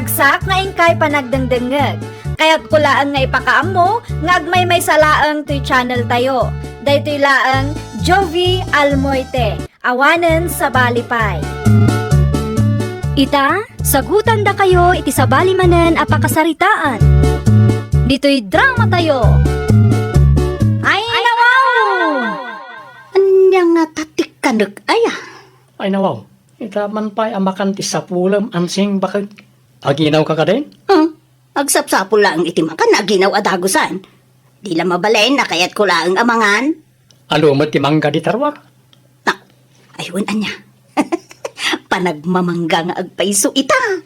Ragsak nga ingkay panagdengdengeg. Kaya't kulaan nga ipakaam mo, nga agmay salaang to'y channel tayo. Daytoy laang Jovi Almoite, awanen sa balipay. Ita, sagutan da kayo iti sabali manen a pakasaritaan. Dito'y drama tayo. Ay nawaw! Anya nga tatik kanag aya. Ay nawaw, itaman pa'y amakanti sa pulam ansing bakit aginaw ka din? Agsapsapo lang iti makan aginaw adagusan. Di la mabalain na kaya't ko lang amangan. Alumot ti mangga di tarwa. Na, ayun anya. Panagmamangga nga agpaiso ita.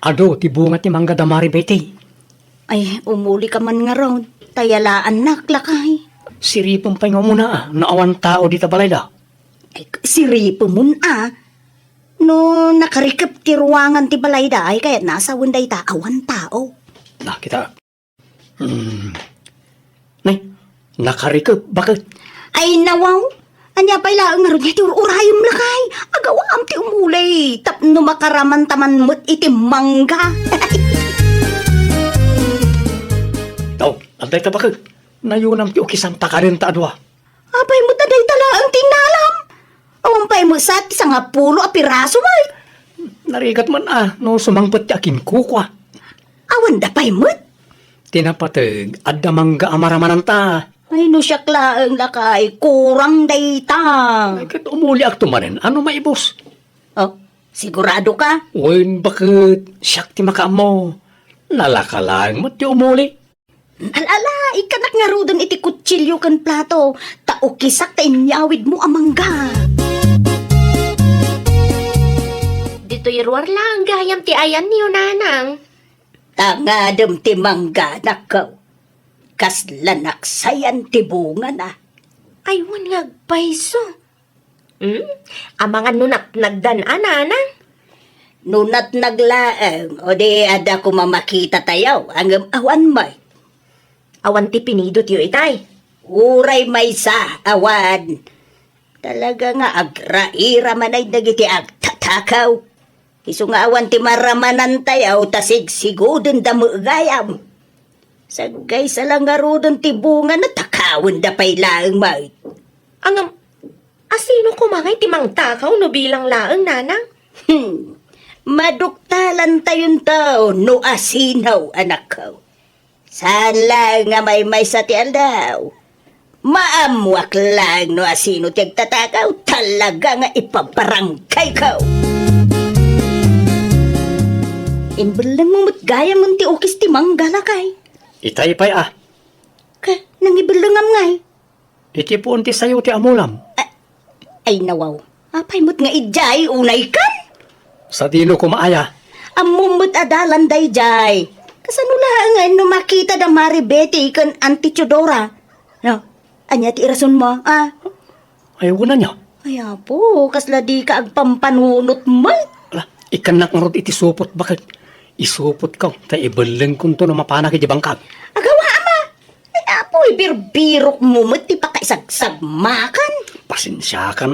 Ado, ti bunga ti mangga damari beti. Ay, umuli ka man nga ron. Tayalaan naklakay. Siripong pa'y nga muna naawan tao di tabalay da. Ay, siripo mun No, nakarikap ti ruangan ti balay da ay kaya't nasa wenday ta awan tao. Na, kita. Nay, nakarikap, bakit? Ay, nawaw. Anya pa'y laang nga ron niya ti urayom lakay. Agawam ti umulay. Tapno makaraman taman mo't iti mangga. Daw, anday ta bakit? Nayunam ti ukisang takarin ta adwa. Abay mo taday tala ang tinalam. Awampay mo sa ti nga pulo a piraso may. Narigat man no sumangpot ti akin kukwa. Awan da pa'y mo't. Tinapatag, adda mangga amaramanan ta. Ay no siya klaang lakay. Kurang dayta. Ay, kat umuli ak tumanin, ano maibos? Oh, sigurado ka? Uy, bakit? Siyak ti makaam mo. Nalakalang mo ti umuli. Alala, ikanak nga rodon iti kutsilyo kan plato. Tao kisak ta inyawid mo amangga. Dito'y ruwar lang, gayam ti ayan niyo, nanang. Tangadam ti mangga nakaw. Kaslanak sayan ti bunga na. Aywan nga paiso. Amangan nunak nagdanan, nanang. Nunat naglaang, o di ada ko mamakita tayaw, ang awan may. Awan ti pinidot yu itay. Uray may sa awan. Talaga nga agraira manay dagiti agtatakaw. Isu nga awan ti maramanan tayaw, tasig sigudon da mo gayam. Sagay sa lang nga rodon ti bunga na takawin da pa'y laang may. Ang asino kumangay ti mang takaw no bilang laang, nanang? Maduktalan tayon tao no asinaw anak ko. Saan lang nga may sa ti aldaw. Maamwak lang no asino ti agtatakaw, talaga nga ipabarangkay ko. Imbalang mo gaya mo ti ukis ti manggala kay. Itay pa'y Ka, nang ibalangam ngay. Iti po ti sayo ti amulam. Ay nawaw, apay mo't nga ijay unay kan. Sa dino ko maaya. Amumot adalan day jay. Kasanulaan no makita da maribete ikan Auntie Chodora. No, anya ti irason mo, Ayaw ko na niya. Kaya po, kasla di ka agpampanunot mo. Ala, ikanak nga rod iti supot, bakit? Isupot ka, ta ibaleng kung to na mapanak iti bangkag. Agawa ama. Ay apoy, birbirok mo mo, ti pakaisagsag makan. Pasensyakan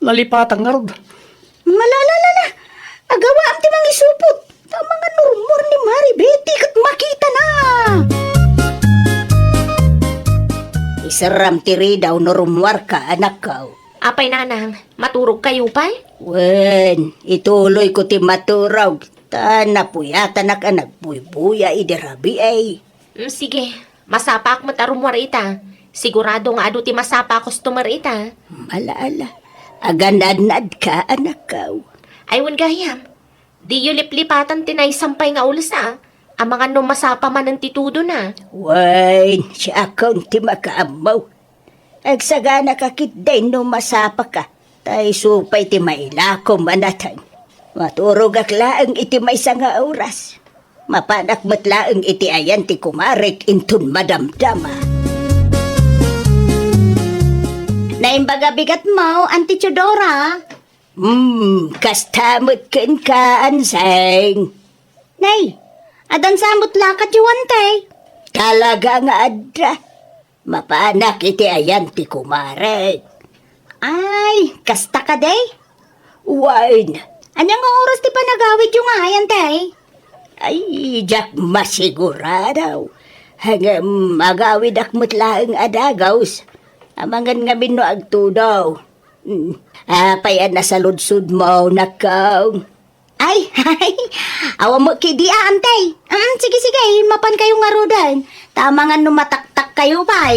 nalipatang nga rod. Malalalala. Agawa am ti mang isupot. Ta mga normor ni Maribeti kat makita na. Isaram tiri daw norumwar ka, anak ko. Apay, nanang, maturog kayo pa'y? Wen, ituloy ko ti maturog. Tana puyata na ka nagbuy-buya idirabi ay. Sige, masapak mo tarumwar ita. Sigurado nga ado ti masapa customer ita. Malaala, aganad-nad ka, anak ko. Aywan gayam, di yu liplipatan tinay sampay nga ulas Ang mga no masapa man ng titudo na. Wen, siya akong ti makaamaw. Agsagana kakit din no masapa ka. Tay supay ti mailakom manatan. Maturog laang iti may nga oras. Mapanak matlaang iti ayan ti kumarek intun madamdama. Naimbaga bigat mo, Auntie Chodora. Kastamot ken ka, anseng. Nay, adan samot lakat yuwan tay. Talaga nga adra. Mapanak iti ayan ti kumarek. Ay, kasta ka day? Wine. Anyang oras ti panagawid yung ayan tay? Ay, jak masigurado. Hanggang magawid akmat laang adagaws. Amangan nga bino agtudaw. Payan na sa ludsud mo, nakaw. Ay, awa mo kidi antay. Sige, mapan kayo nga rodan. Tama nga numataktak kayo pa.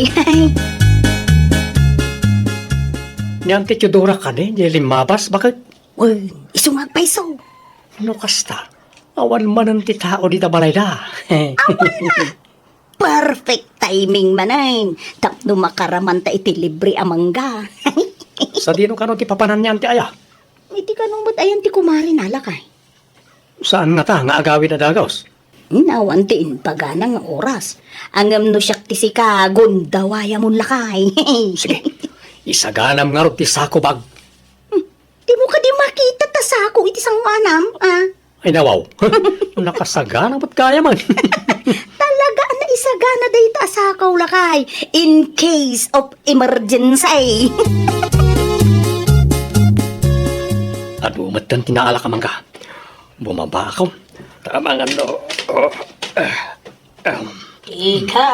Ni Auntie Teodora ka ni, di limabas, bakit? Uy, isungag paiso. Ano kasta? Awan man ang titao di tabalay na. Perfect timing manayin. Tapno makaraman ta iti libre amangga. Sa dino ka no ti papanan ni Auntie Aya? Iti ka nung ba't ayan ti kumari nalakay? Saan nga ta, nga agawin na dagaws? Nawantiin pagana nga oras. Angam no siyak ti si kagon, dawaya mong lakay. Sige, isaganam nga ro ti sako bag. Di mo ka di makita ta sako iti sang manam, ah? Ay nawaw, nakasagana ba't kaya man? Talaga na isagana day ta sakaw lakay. In case of emergency. At umatan tinaala ka man ka. Bumaba ako. Tama nga no. Ika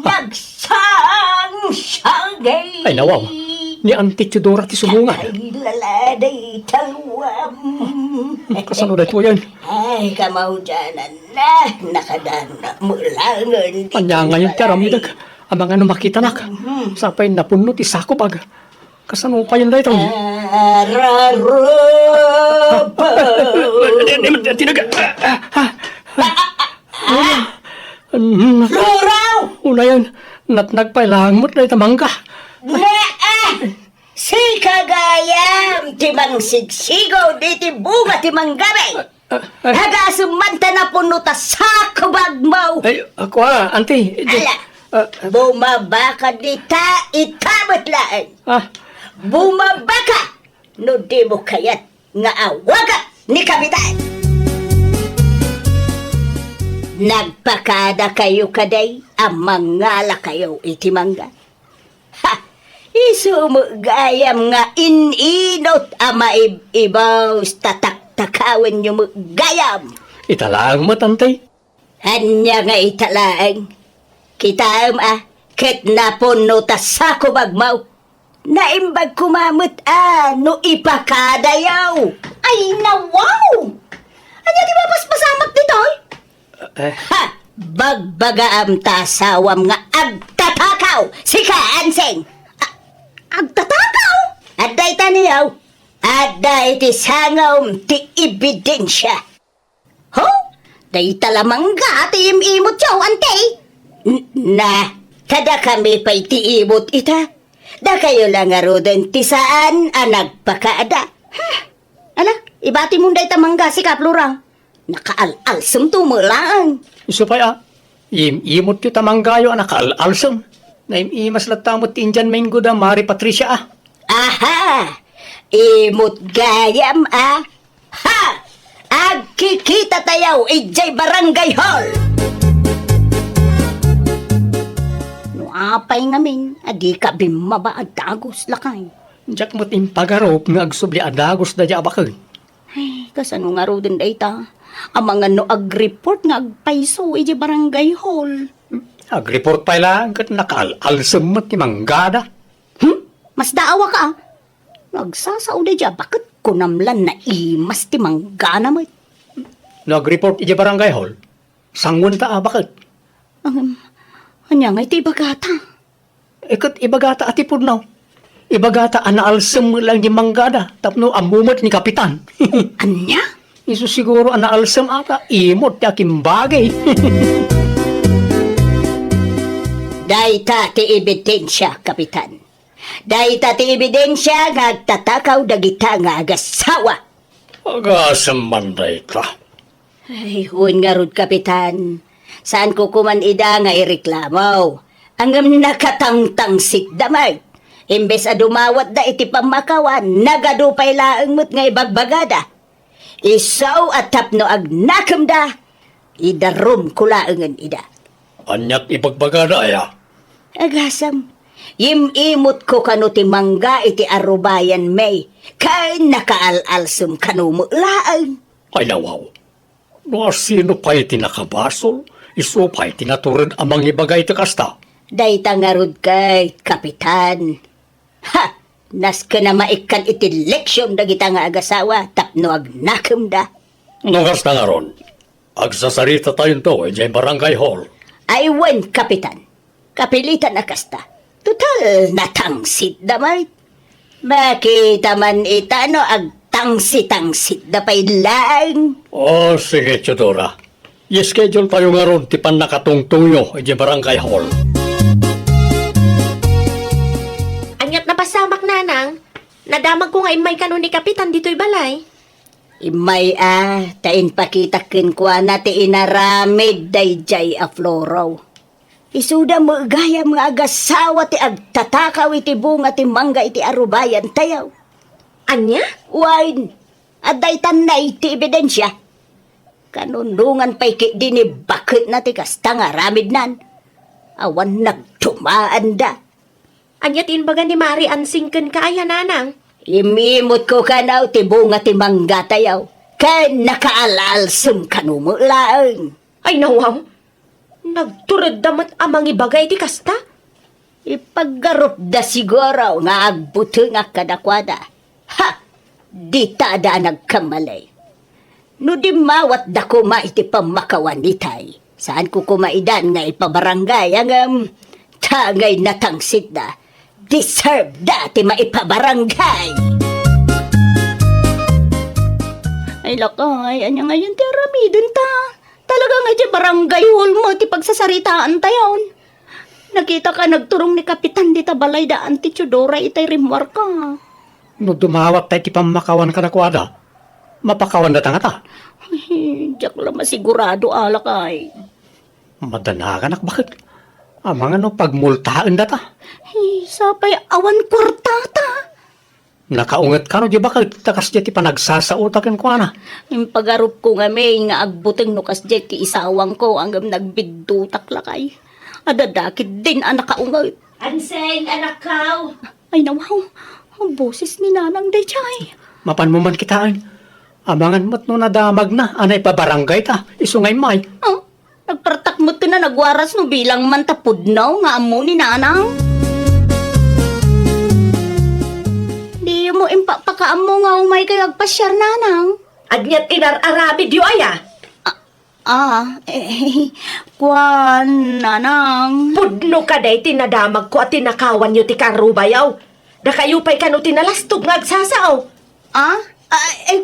nagsang siyagay. Ay nawaw, ni Auntie Teodora ti sumungan. Ay laladay talwam. Kasano na ito yan? Ay kamaudanan na. Nakadana mo langan. Anya ngayon ti aramidag. Ang mga numakita nak. Sapay napuno ti sako bag. Kasano pa yun na ito? Araropa. Tinaga. Luraw! Una yan, nagpailangot na itamangga. Si kagayam, timang sigsigaw, di ti bunga timang gabi. Hagasumanta na puno ta sa kubag mo. Ay, ako auntie. Ala, bumabaka di ta itabot laan. Bumabaka, no di mo kayat nga awaga ni kapitan. Nagpakada kayo kaday, amangala kayo itimangga. Ha! Isumugayam nga ininot ama ibaw tatak-takawin yung gayam. Italang mo, tantay. Anya nga italang. Kita ket napuno ta sa kubagmaw. Naimbag kumamot no ipakadayaw. Ay nawaw! Anya di ba paspasamak ditoy? Ha! Bagbagaam tasawam nga agtatakaw si Kaanseng. Agtatakaw? Aday taniyaw. Aday ti sangawm ti ebidensya. Ho? Day talamangga ti imimot yaw, ante. Kada kami pa'y ti imot ita. Da kayo lang arodan ti saan nagpakaada. Ala, ibati mo day tamangga si Kaplurang. Nakaalsam tumulang. Iso pa imot yu tamanggayo nakaalalsam. Naimimas latamot ti Indian Mango da Mari Patricia Aha! Imot gayam Ha! Agkikita tayaw ijay barangay hall! No apay ngamin, adi ka bimaba at tagos lakay. Diyak mo't impagarop nga agsubli adagos da abakag. Ay, kasano nga ro din dayta? Ang mga no ag-report nga agpaiso ijay barangay hall. Ag-report pa lang kat nakaalalsam mo ti manggada. Mas daawa ka Nagsasao da dya, bakit kunamlan na imas ti manggana mo? Nag-report iti barangay hall. Sangun ta bakit? Anya nga iti ibagata. Ikat ibagata ati purnaw. Ibagata anaalsam mo lang ni manggada. Tapno amumot ni kapitan. Anya? Iso siguro anaalsam ata. Imot ti aking bagay. Dayta ti ebidensya, kapitan. Dayta ti ebidensya nga agtatakaw dagita nga agasawa. Agasam manday ka. Ay, huwag nga rod, kapitan. Saan ko kuman ida nga ireklamo? Angam nakatangtang sikdamay. Imbes a dumawat da iti pamakawan, nagadupay laang mo't nga ibagbagada. Isaw at tapno agnakam da, idarum kulaangan ida. Anyak ibagbagada aya. Agasam, imot ko kano ti mangga iti arubayan may, kay nakaalalsum kano mo laang. Ay nawaw. No sino pa'y tinakabasol, iso pa'y tinaturad amang ibagay ti kasta. Dayta nga rod kay, Kapitan. Ha! Nas ka na maikan iti leksyon na kita nga agasawa, tapno agnakam da. No kasta nga ron, agsasarita tayo to, dyan barangay hall. Aywan, Kapitan. Kapilitan na kasta. Total, natangsit damay. Makita man ita, no, agtangsit-tangsit da pa'y lang. Oh, sige, Chodora. I-schedule tayo nga ron, tipan nakatungtong nyo, dyan barangay hall. Anyat na pasamak, nanang. Nadamag ko nga imay kanon ni Kapitan dito'y balay. Imay tain pakitakin ko na ti inaramid dayjay a floraw. Isuda mo gaya mga agasawa ti agtatakaw iti bunga ti mangga iti arubayan tayaw. Anya? Wine, aday na iti ebidensya. Kanunungan pa'y din ni bakit na ti kasta nga ramid nan. Awan nagtumaan da. Anya tinbaga ni Mari ansingken kaya, nanang. Imimot ko kanaw ti bunga ti mangga tayaw. Kay nakaalalsum kanumulaang. Ay nawaw, nagturad damat amang ibagay ti kasta. Ipaggarup da siguro nga agbuto nga kadakwada. Ha! Di tada nagkamalay. No di mawat da kuma iti pamakawanitay. Saan ko kumaidan nga ipabarangay ang tagay natangsit da. Deserve da ti maipabarangay. Ay lakay, anya ngayon ti aramidon ta. Talaga nga di barangay hall mo ti pagsasaritaan tayon. Nakita ka nagturong ni Kapitan di tabalay daan ti Chodora itay rimwar ka. No dumawat tayo ti pamakawan ka na kwada, mapakawan na tangata. Ay, diyak lang masigurado alakay. Madanagan bakit? Amang ano pagmultaan na ta. Ay, sapay awan kwartata. Nakaungat ka no, di bakit takas di ti panagsasautakin ko na. Yung pagarup ko nga may nga agbuteng no kas ti isawang ko hanggang nagbigdutak lakay. Adadakit din ang nakaungat. Anseng, anak kaw. Ay nawaw, ang boses ni Nanang Daychay. Mapan mo man kitaan. Amangan mo't no nadamag na, anay pabarangay ta, isungay may. Oh, nagpartak mo na nagwaras no bilang mantapudnaw nga amo ni Nanang. Di mo impapakaam mo nga umay kay agpasyar Nanang. Anyat inar-arabi diyo aya. Kwan, Nanang. Pudno ka day tinadamag ko at tinakawan nyo ti karubayaw. Da kayo pa'y kano tinalastog nga agsasaw.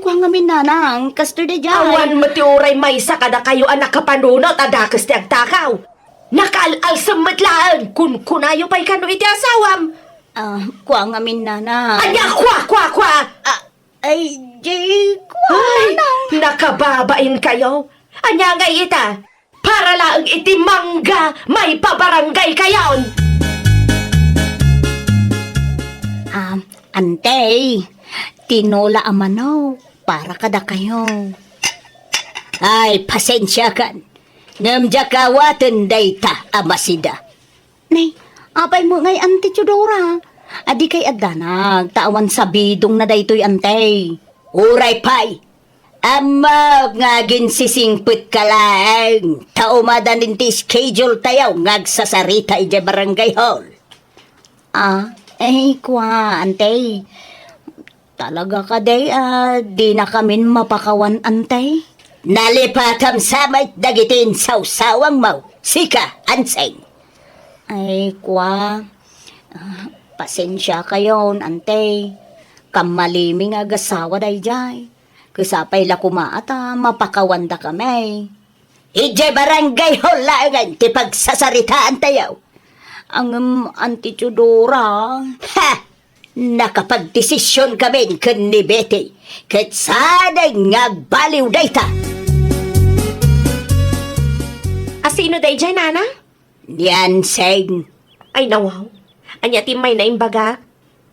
Kwan nga min Nanang, kasto de jay. Awan mo ti uray maysa kada kayo anak kapanunot adakas ti agtakaw. Nakaalsam matlaan kun kunayo pa'y kano iti asawam. Kwan nga min Nanang. Anya kwa. Jay, kwan Ay, Nanang. nakababain kayo. Anya nga ita, para lang iti mangga may pabarangay kayon. Antay, tinola amanaw, para kada kayo. Ay, pasensya kan. Namdya kawatan dayta, amasida. Nay, apay mo ngay Ante Chodora. Adi kay adanag, tawan sabidong na daytoy antay. Uray pay, amag nga ginsisingpit ka lang. Taumadan din ti schedule tayaw, ngagsasarita ija barangay hall. Kwa, antay. Talaga ka day, di na kami mapakawan, antay. Nalipatam samay dagitin sawsawang mau. Sika, anseng. Ay, kwa. Pasensya kayon, antay. Kamaliming agasawa day jay. Kasapay la kumaata, mapakawanda kami. Ije barangay holangan, ti pagsasaritaan tayaw. Ang Auntie Chodora. Ha! Nakapagdesisyon kami kan ni Betty. Kat sana'y ngagbaliw dayta. Asino day dyan, nana? Yan, Seng. Ay nawaw, anya timay na imbaga.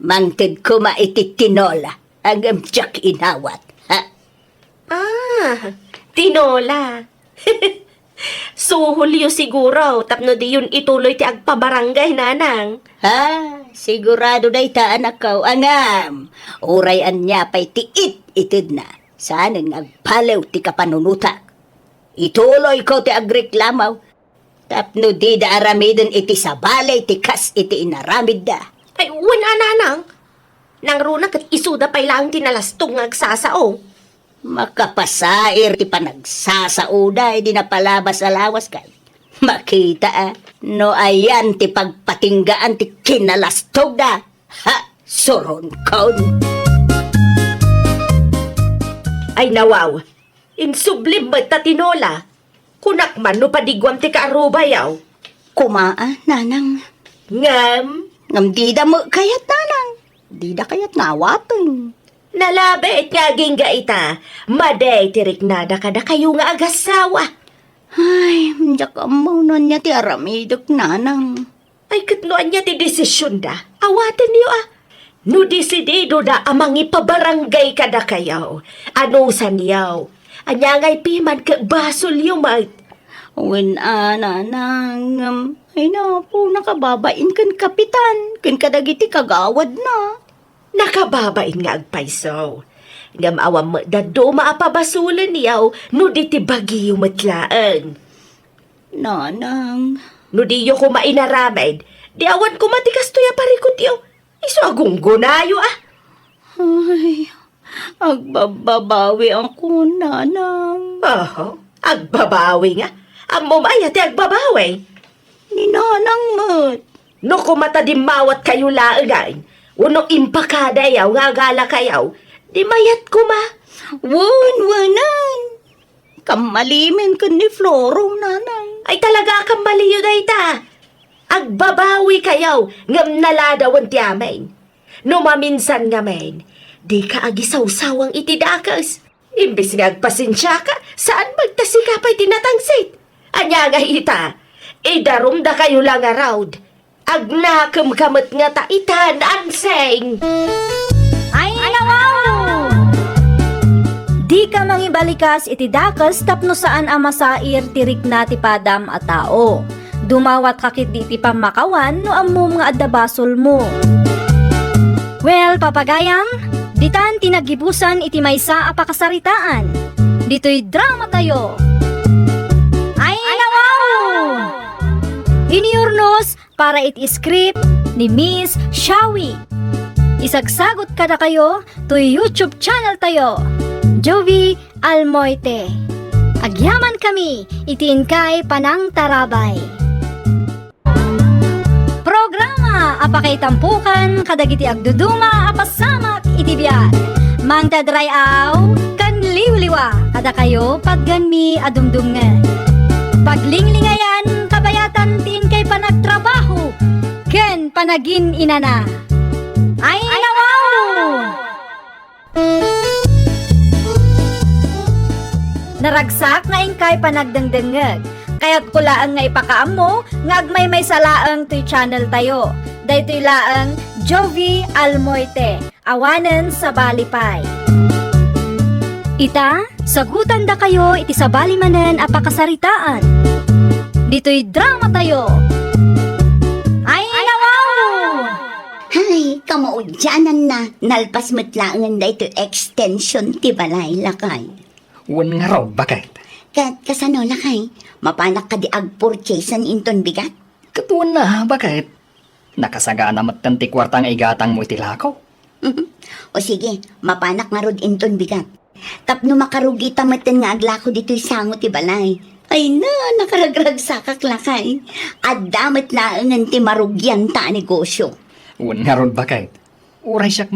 Mangtid ko maititinola ang amtsak inawat. Ha? Tinola. Suhulyo siguro, tapno di yun ituloy ti agpabarangay, nanang. Ha? Sigurado dayta anak ko, angam. Urayan niya pa'y tiit itid na. Saan ang agpalaw ti kapanunutak. Ituloy ko ti agreklamaw. Tapno di da aramidon iti sa balay ti kas iti inaramid da. Ay, wala nanang. Nang runa kat isuda pa ilang tinalastong agsasao. Makapasair ti panagsasauda di napalabas sa lawas kay. Makita no ayan ti pagpatinggaan ti kinalastog da. Ha, suron kaun. Ay nawaw, insublim ba't ta tinola? Kunak man no padigwam ti kaarubayaw. Kumaa, nanang. Ngam, Ngam dida mo kayat nanang. Dida kayat ngawatan. nalabit nga ginga ita. Maday tirik nada kada kayo nga agasawa. Ay, manjak amaw nun niya ti aramidok nanang. Ay katnoan niya ti desisyon da. Awaten niyo ah. No desidido da amang ipabarangay kada kayaw. Ano sa niyaw? Anya nga'y piman ka basol yung mat. Wen nanang. Ay na po, nakababain kan kapitan. Kan kadagiti kagawad na. Nakababain nga agpaysaw. Ngam awam mo dado maapabasulan niyaw no di ti bagyo matlaan. Nanang. No di yo ko mainaramid, di awan ko matikas to ya parikot yo. Iso agong gunayo ah. Ay, agbababawi ako, nanang. Oho, agbabawi nga. Amo maya ti agbabawi. Ni nanang mat. No kumata di mawat kayo laagay. Uno impakada yaw nga gala kayaw. Di mayat ko ma. Wanan. Kamalimin ka ni Floro, nanang. Ay talaga kang maliyo day ta. Agbabawi kayaw ngam naladawan ti amin. No maminsan nga men, di ka agisaw-sawang itidakas. Imbis nga agpasensya ka, saan magtasika pa'y tinatangsit? Anya nga ita, idarum da kayo lang around. Agnakam kamat nga ta itan anseng. Ay, nawaw! Di ka mangibalikas iti dakas tapno saan amasair tirik na ti padam a tao. Dumawat kakit di ti pamakawan no amum nga adabasol mo. Well, papagayam, ditan tinagibusan iti maysa a pakasaritaan. Dito'y drama tayo. Ay, nawaw! Iniurnos para iti script ni Miss Shawi. Isagsagot kada kayo to YouTube channel tayo, Jovi Almoite. Agyaman kami, itiin kay Panang Tarabay. Programa apakay tampukan kadagiti agduduma apasamak iti biyak. Mang tadrayaw kan liwliwa kada kayo pagganmi adumdumngan. Paglinglingayan kabayatan tin kay panagtrabaho ken panagin inana. Ay nawaw! Naragsak nga ingkay panagdengdengeg. Kaya't kulaan nga ipakaam mo, nga agmay may salaang to'y channel tayo. Daytoy laang Jovi Almoite, awanen sa balipay. Ita, sagutan da kayo iti sabali manen a pakasaritaan. Dito'y drama tayo. Ay nawaw! Ay, kamaudyanan na. Nalpas matlaangan da ito extension ti balay lakay. Wan nga raw, bakit? Kasano lakay? Mapanak ka di agpurchasean inton bigat? Katuan na, bakit? Nakasaga na matanti kwartang igatang mo itilakaw. O sige, mapanak nga rod inton bigat. Tapno makarugi tamaten nga aglako dito'y sango ti balay. Ay na, nakaragrag sa kaklakay. At damat laangan ti marugyan ta negosyo. Wan nga raw, bakit? Uray siyak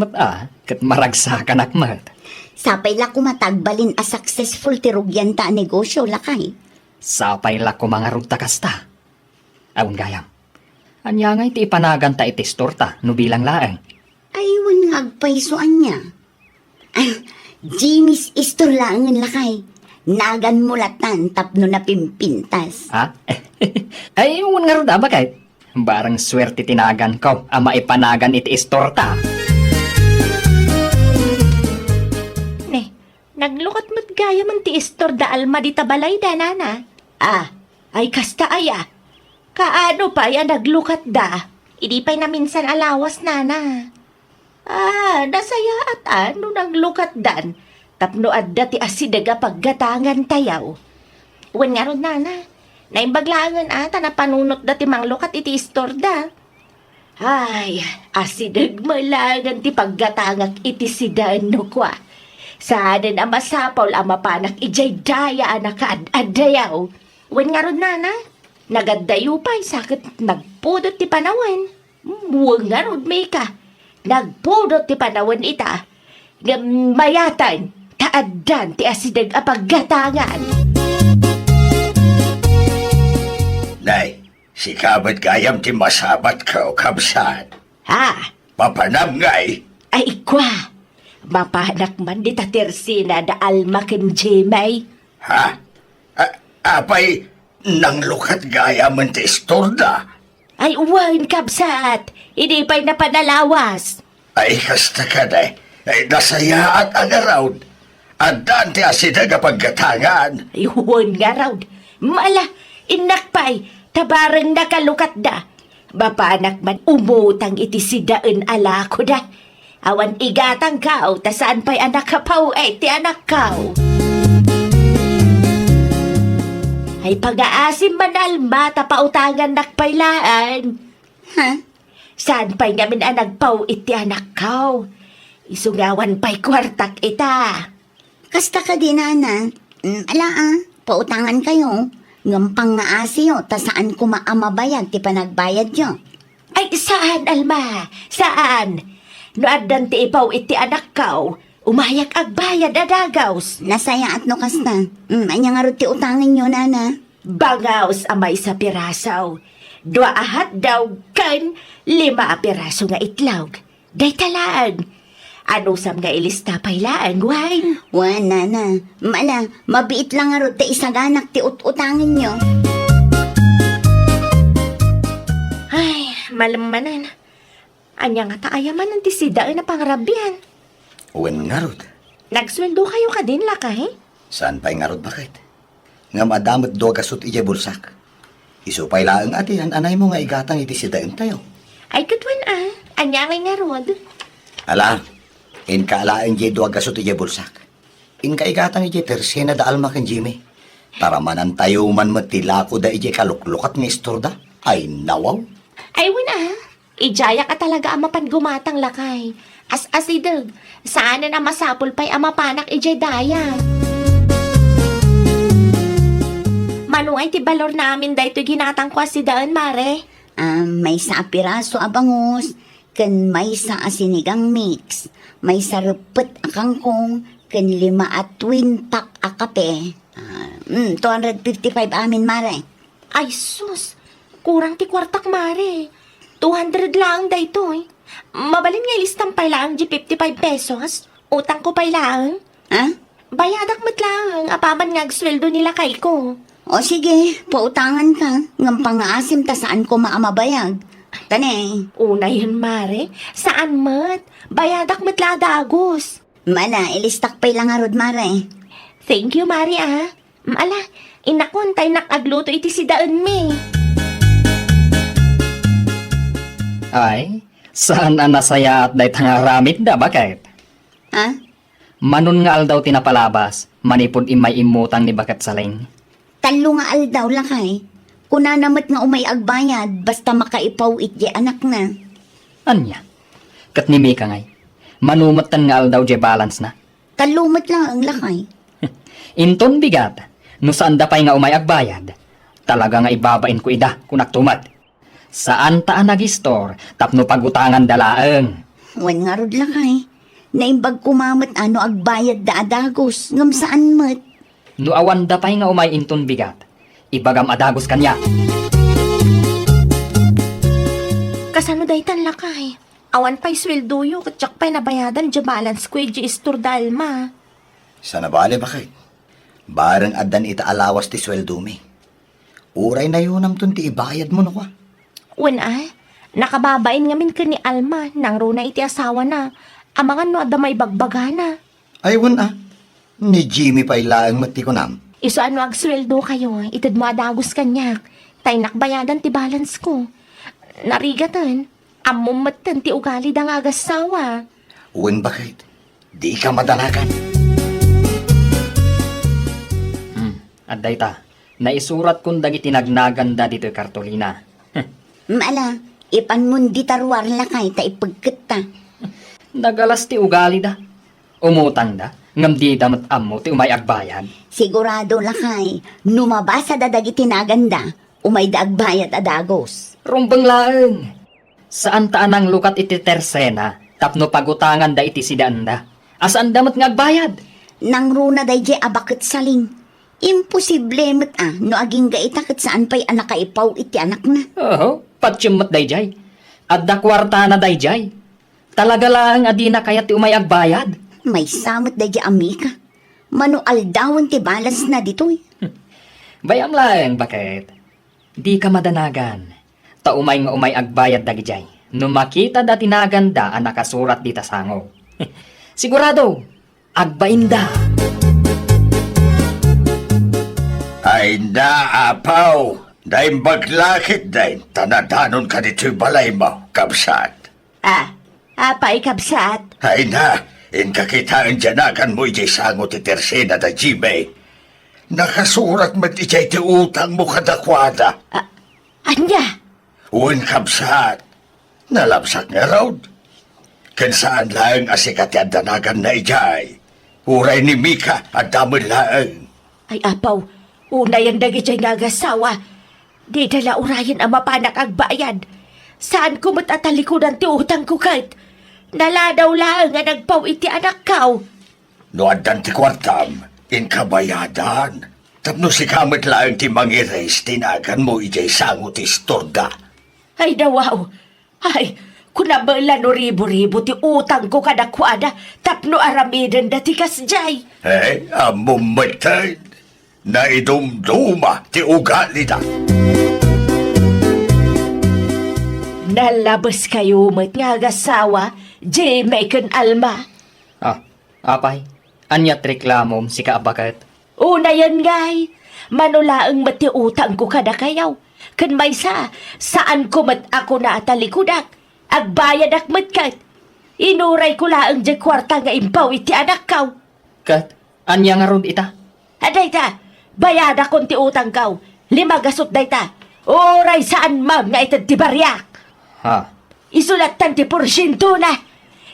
kat maragsakan akmat. Sapay la kumatagbalin a successful ti rugyan ta negosyo lakay. Sapay la ko mga rugta kasta. Awan gayam. Anya nga iti ipanagan ta iti storta, no bilang laeng. Ay, wan nga agpaysoan niya. Ay, Jimmy's istor laangan lakay. Nagan mulatan tapno na pimpintas. Ha? Ay, wan nga rin bakit? Barang swerte tinagan ko, ama ipanagan iti istorta. Ne, naglukat mo't gaya man ti istor da alma di tabalay da nana. Ah, ay kasta aya. Kaano pa ya naglukat da? Idi pa'y naminsan alawas nana. Ah, nasaya at ano naglukat dan. Tapno adda ti asidaga paggatangan tayaw. Wan nga ron nana. Naimbaglangan ata na panunot dati manglokat iti istorda. Ay, asidag malangan ti paggatangak iti sidaan no kwa. Saan na masapol ang mapanak ijay daya anak adayaw. Wan nga ron nana. Nagadayo pa'y sakit nagpudot ti panawan. Buwang nga ron may ka. Nagpudot ti panawan ita. Mayatan, taadan ti asidag a paggatangan. Nay, si kabat gayam ti masabat ka o kabsat. Ha? Papanam ngay. Ay kwa. Mapanak man di ta tersina da alma ken Jemay. Ha? Apay, nang lukat gayam ti istorda. Ay uwan kabsat. Hindi pa'y napanalawas. Ay, kasta ka day. Ay, nasaya at ang around. At daan ti asidag a paggatangan. Ay uwan nga raw. Mala, inakpay. Tabarang nakalukat da. Mapanak man umutang iti sidaan ala ko da. Awan igatang kao, ta saan pa'y anak kapaw ti anak kao. Ay pag-aasim man alma, tapautangan nakpailaan. Ha? Saan pa'y ngamin anagpaw iti anak kao? Isungawan pa'y kwartak ita. Kasta ka din, Nana. Pautangan kayo. Ngampang nga asiyo, ta saan ko maamabayad ti panagbayad yo. Ay saan alma? Saan? Noadan ti ipaw iti anak kao, umayak agbayad adagaws. Nasaya at no kasta. Anya nga ro ti utangin nyo, Nana. Bangaws amay sa pirasaw. 2 ahat daw kan 5 piraso nga itlog. Day talaan. Ano sam nga ilista pailaan, wine? Wan, Nana. Mabiit lang nga ro ti isaganak ti utangin nyo. Ay, malamanan. Anya nga taayaman ng tisidaan na pangrabyan. Uwan nga rod. Nagsweldo kayo ka din lakay? Saan pa'y nga rod bakit? Nga madamot do kasut ije bulsak. Isupay laang ati, anay mo nga igatang iti sidain tayo. Ay katwan anya nga rod. Ala, in kaalaang ije do kasut ije bulsak. In kaigatang ije tersena da alma ken Jimmy. Para manan tayo man matilako da ije kaluklukat nga istorda. Ay nawaw. Ay wala. Ijaya ka talaga amapan gumatang lakay. As-asideg. Saan na masapol pa'y amapanak ijay daya. Manungay ti balor namin dahito ginatang kwa si daan, mare. May sa piraso abangos, ken may sa asinigang mix, may sa rupet a kangkong, ken 5 at twin pack a kape. 255 amin, Mare. Ay sus, kurang ti kwartak, mare. 200 lang dahito eh. Mabalin nga listang pay lang di 55 pesos. Utang ko pay lang. Ha? Bayadak mat lang, apaman nga sweldo nila kay ko. O sige, pautangan ka. Ngampang asim ta saan ko maamabayag. Tane, Una yun, mare. Saan mat? Bayadak mat la dagos. ilistak pay lang arod, Mare. Thank you, mare Mala, inakon tay nakagluto iti si daan me. Ay, saan ang nasaya at day tangaramit da bakit? Ha? Manon nga aldaw tinapalabas, manipod imay imutang ni bakat saling. Talo nga aldaw lakay. Kuna namat nga umay agbayad, basta makaipaw iti anak na. Anya? Kat ni Mika ngay, manumatan nga aldaw je balance na. Talumat lang ang lakay. Inton bigat, no saan da pa'y nga umay agbayad, talaga nga ibabain ko ida kung naktumad. Saan taan nag-store, tapno pagutangan dalaang. Wan nga rod lakay. Naimbag kumamat ano agbayad da adagos. Ngam saan mat? No awan da pa'y nga umay inton bigat, ibagam adagos kanya. Kasano daytan lakay? Awan pa'y sweldo yo, katsak pa'y nabayadan di balance ko di istor dalma. Sana bale bakit? Barang adan ita alawas ti sweldo mi. Uray na yun amton ti ibayad mo no kwa. Nakababain ngamin ka ni Alma, nang runa iti asawa na. Amangan no adamay bagbagana. Ay ni Jimmy pa'y laang mati ko nam. Iso ano agsweldo kayo, itid mo adagos kanyak. Tay nakbayadan ti balance ko. Narigatan, amumatan ti ugali dang agasawa. Uwan bakit? Di ka madalagan. At dayta, Naisurat kong dagiti nagnaganda dito'y kartolina. Mala, ipanmundi taruar lakay ta ipagkat ta. Nagalas ti ugali da. Umutang da. Ngam di damat ammo ti umay agbayad. Sigurado lakay, numabasa da dagiti naganda, umay da agbayat adagos. Rumbang laeng. Saan taan ang lukat iti tersena, tapno pagutangan da iti sidanda. Asaan damat nga agbayad? Nang runa day je abakit saling. Imposible met no aging gaita kat saan pa'y anak kaipaw iti anak na. Oo, patsyumot dayjay. Adda kwarta na dayjay. Talaga lang adina kaya ti umay agbayad. May samot day je amika. Mano aldawan ti balas na dito'y. Bayam lang, bakit? Di ka madanagan. Ta umay nga umay agbayad dagijay. No makita da tinaganda ang nakasurat dita sango. Sigurado, agbainda. Ay na, apaw. Dahil maglakit dahil tanadanon ka dito'y balay mo, kabsat. Apay kabsat. Ay na, inkakitaan diyanagan mo ijay sango ti tersena da Jimmy. Nakasurat mo ijay ti utang mo kadakwada. Anya? Uwin kabsat, nalapsak nga raw. Kansaan lang asikat yan danagan na ijay. Uray ni Mika at damon lang. Ay apaw, una yan dagijay nga agasawa. Di dala urayan ang mapanak agbayad. Saan ko matatalikudan ti utang ko kahit? Naladaw lang nga nagpaw iti anak kao. Noadan ti kwartam, inkabayadan. Tapno si kamit lang ti mangirais tinagan mo ijay sango ti istorda. Ay dawaw. Ay, kunabala no ribo-ribo ti utang ko kadakwada. Tapno aramidan dati kasjay. Amumatay. Naidumduma ti ugali da. Nalabas kayo met nga agasawa, J. Macon Alma. Apay, anyat reklamom si kaabakat. Una yan ngay, manulaang mati utang ko kada kayaw. Kan may saan ko mat ako na atalikudak, agbayad ak matkat. Inuray ko laang di kwarta nga impaw iti anak kaw. Kat, anya nga rod ita? Aday ta, bayad akong ti utang kaw, 5 gasot day ta. Oray saan mam nga itad ti baryak. Ha? Isulatan ti porsyento na.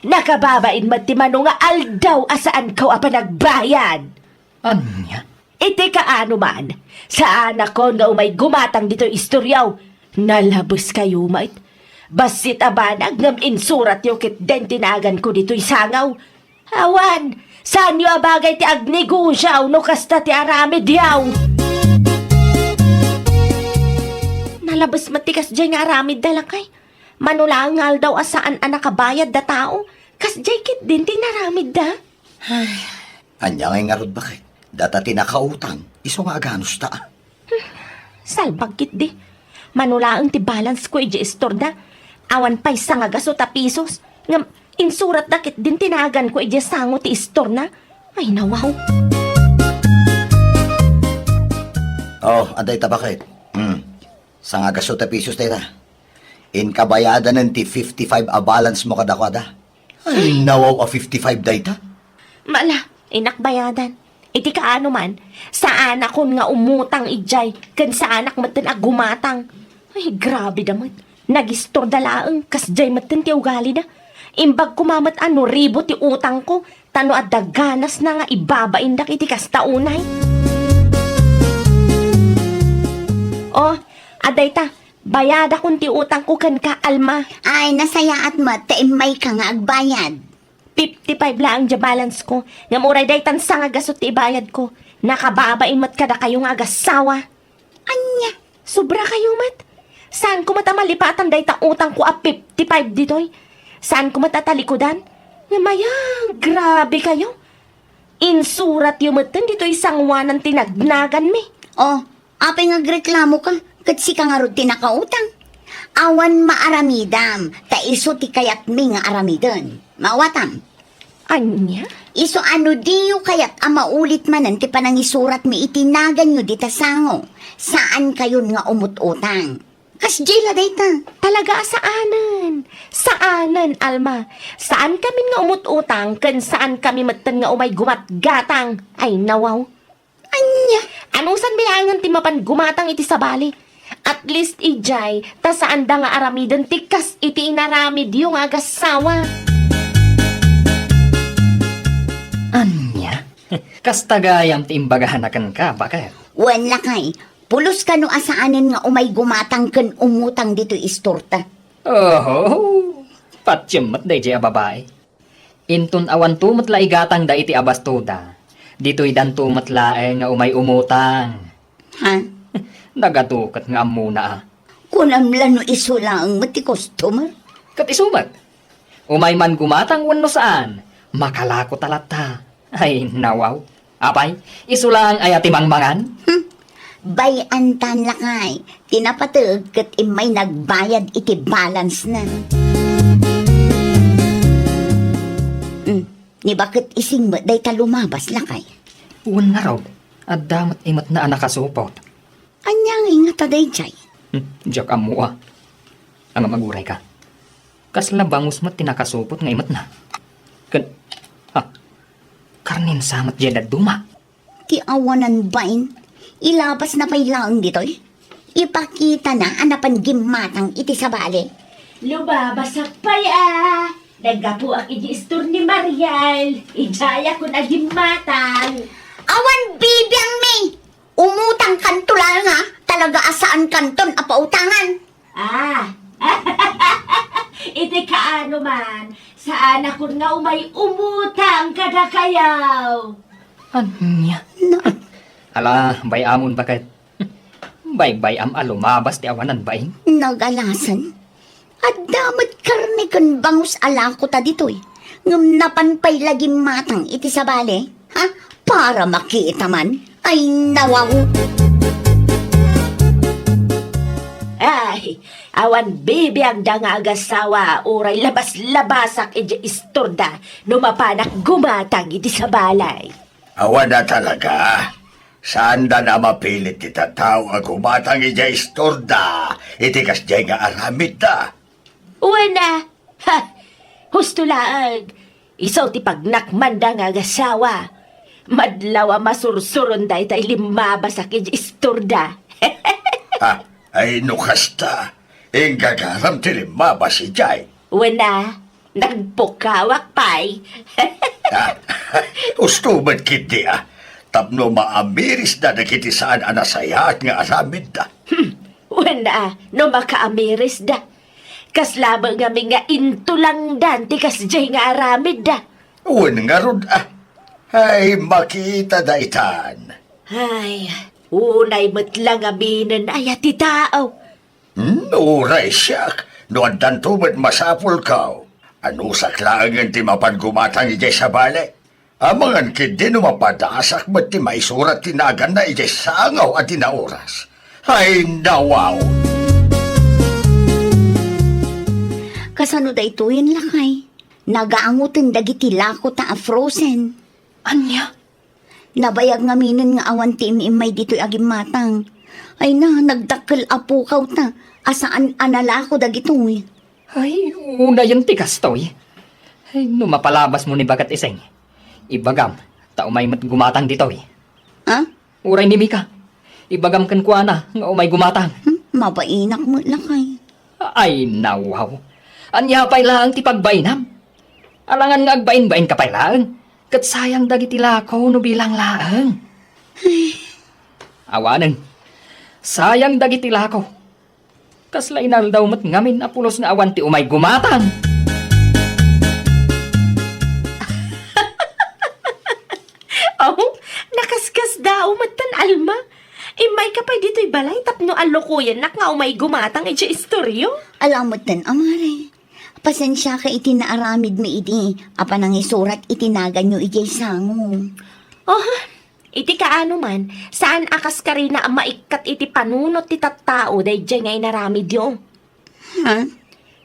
Nakababain mat ti mano nga aldaw asaan kaw apa nagbayad. Anya? Iti kaano man, saan ako nga umay gumatang dito istoryaw. Nalabos kayo, mait. Basit abanag ngam insurat yung kit den tinagan ko dito'y sangaw. Awan, saan yung abagay ti agnegosyaw no kasta ti arami diyaw. Nalabos matikas dyan nga aramid dalakay. Manulang ngal daw asaan anak kabayad da tao. Kas dyan kit din tinaramid da. Anya ngay nga rod bakit? Data tinakautang, iso nga aganos ta. Salbag kit di. Manulaang ti balance ko iji istorda. Awan pa'y nga gaso ta pisos. Ngam, insurat na kit din tinagan ko iji sango ti istor na. Ay nawaw. Oh, aday ta bakit? Sanga gaso ta pisos tayo ta. Inkabayadan ng ti 55 a balance mo kadakwada. Ay, nawaw a 55 day ta. Mala, inakbayadan. Iti kaano man, saan akon nga umutang ijay, kan sa anak matan agumatang. Ay, grabe damat. Nagistor dalaang, kas jay matan ti ugali na. Imbag kumamat ano, ribo ti utang ko, tano at daganas na nga ibabain dak iti kas taunay. Oh, aday ta, bayada kung ti utang ko kan ka, Alma. Ay, nasaya at mataimay ka nga agbayad. 55 lang ang balance ko. Nga muray day tansa nga gasot ti ibayad ko. Nakababain mat kada kayo nga agasawa. Anya, sobra kayo mat. Saan ko matamalipatan day ta utang ko a 55 ditoy? Saan ko matatalikodan? Nga maya, grabe kayo. Insurat yung matan dito isang wanan tinagnagan mi. Oh, apay nga reklamo ka, katsi ka nga rod tinakautang. Awan maaramidam, ta iso ti kayat mi nga aramidon. Mawatam. Anya? Iso ano diyo kayat maulit manan ti panangisurat mi itinagan nyo di tasango. Saan kayon nga umut-utang? Kas jela dayta. Talaga saanan? Saanan, Alma? Saan kami nga umut-utang kan saan kami matan nga umay gumat-gatang? Ay nawaw. Anya, anusan bayangan ti mapan gumatang iti sabali? At least ijay, ta saan da nga aramidan tikas iti inaramid yung agasawa. Anya? Kastagayam ti imbagahanakan ka, bakit? Wan lakay, pulos ka no asaanin nga umay gumatang ken umutang dito istorta. Oh, patyamat da iti babae. Intun awan tumat la igatang da iti abastoda. Dito'y dan tumat laeng nga umay umutang. Ha? Nagatukat nga amuna. Kunam lano isula ang mati customer. Kat isumat. Umay man gumatang wano saan. Makalako talata. Ay, nawaw. Apay, isulang ay atimangmangan. Bayan tan lakay, tinapatag kat imay nagbayad iti balance na. Ni bakit ising mo day ta lumabas lakay? Uwan na raw. At damat imat na anak kasupot. Anyang ingat aday jay. Diyak amua. Ang maguray ka. Kasla bangus mat tinakasupot nga imat na. Karnin samat dyan at duma. Ti awanan bain, ilabas na pa'y laang dito'y. Ipakita na anapan gimatang iti sabali. Lubabasak pa ya! Naggapo ang iji-store ni Mariel. Ijaya ko na gimatang. Awan bibiyang me! Umutang kanto lang ha, talaga asaan kanton apautangan. Ah! Iti kaano man, saan ako nga umay umutang kada kayaw. Anya? Hala, bayamon bakit? Bay-bayam alumabas ti awanan baing. Nagalasan. At damat karne kan bangus ala ko ta dito'y. Ngam napanpay lagi matang iti sabali. Ha? Para makita man. Ay nawaw. Ay, awan bibiyang da nga agasawa, uray labas-labasak iji istorda, numapanak gumatang iti sa balay. Awa na talaga. Saan da na mapilit ti tataw ang kumatang ija istorda. Itikas jay nga aramid da. Uwana, ha, husto laag, isaw ti pagnakman da nga agasawa. Madlawa masursuron da itay limabasak iji istorda. Ha, ay nukasta. Ing gagaram ti limaba si jay. Uwana, nagpukawak pa'y. Gusto man kiti Tapno maamiris na nakiti saan anasayaat nga aramid da. Wala, no makaamiris da. Kas lamang kami nga intulang dan, ti kas jay nga aramid da. Uwan nga rod Ay, makita da itan. Ay, unay matlang aminan ay ati tao. Uray siyak. Noon tantumat masapul ka. Ano saklaan ti mapan gumatang ijay sa bale? Amangan kindi no mapadasak ba't ti may surat tinagan na ijay sangaw at tinaoras. Ay, nawaw. Kasano da ito yun lakay? Nagaangutin dagiti lako ta a frozen. Anya? Nabayag nga minin nga awan ti imay dito'y agim matang. Ay na, nagdakkel apukaw ta. Asaan analako dagito'y. Ay, una yung tikas to'y. Ay, numapalabas mo ni bagat iseng. Ibagam, tao may gumatang dito'y. Ha? Uray ni Mika. Ibagam kan kuha na, nga umay gumatang. Mabainak mo lakay. Ay, nawaw. Anya pa'y lang ti pagbainam. Alangan nga agbain-bain ka pa'y lang. Kat sayang dagiti lakaw no bilang laang. Awanan. Sayang dagiti lakaw. Kaslainal daw mat ngamin apulos nga awan ti umay gumatang. Oh, nakaskas daw matan alma. Imay ka pa dito'y balay tapno alokuyan nak nga umay gumatang iti istoryo. Alamot din, amare. Pasensya ka iti naaramid mi iti. Apa nang isurat itinagan nyo ijay sango. Oh, iti kaano man, saan akas ka rin na maikat iti panunot ti tattao day dyan nga inaramid yung. Ha?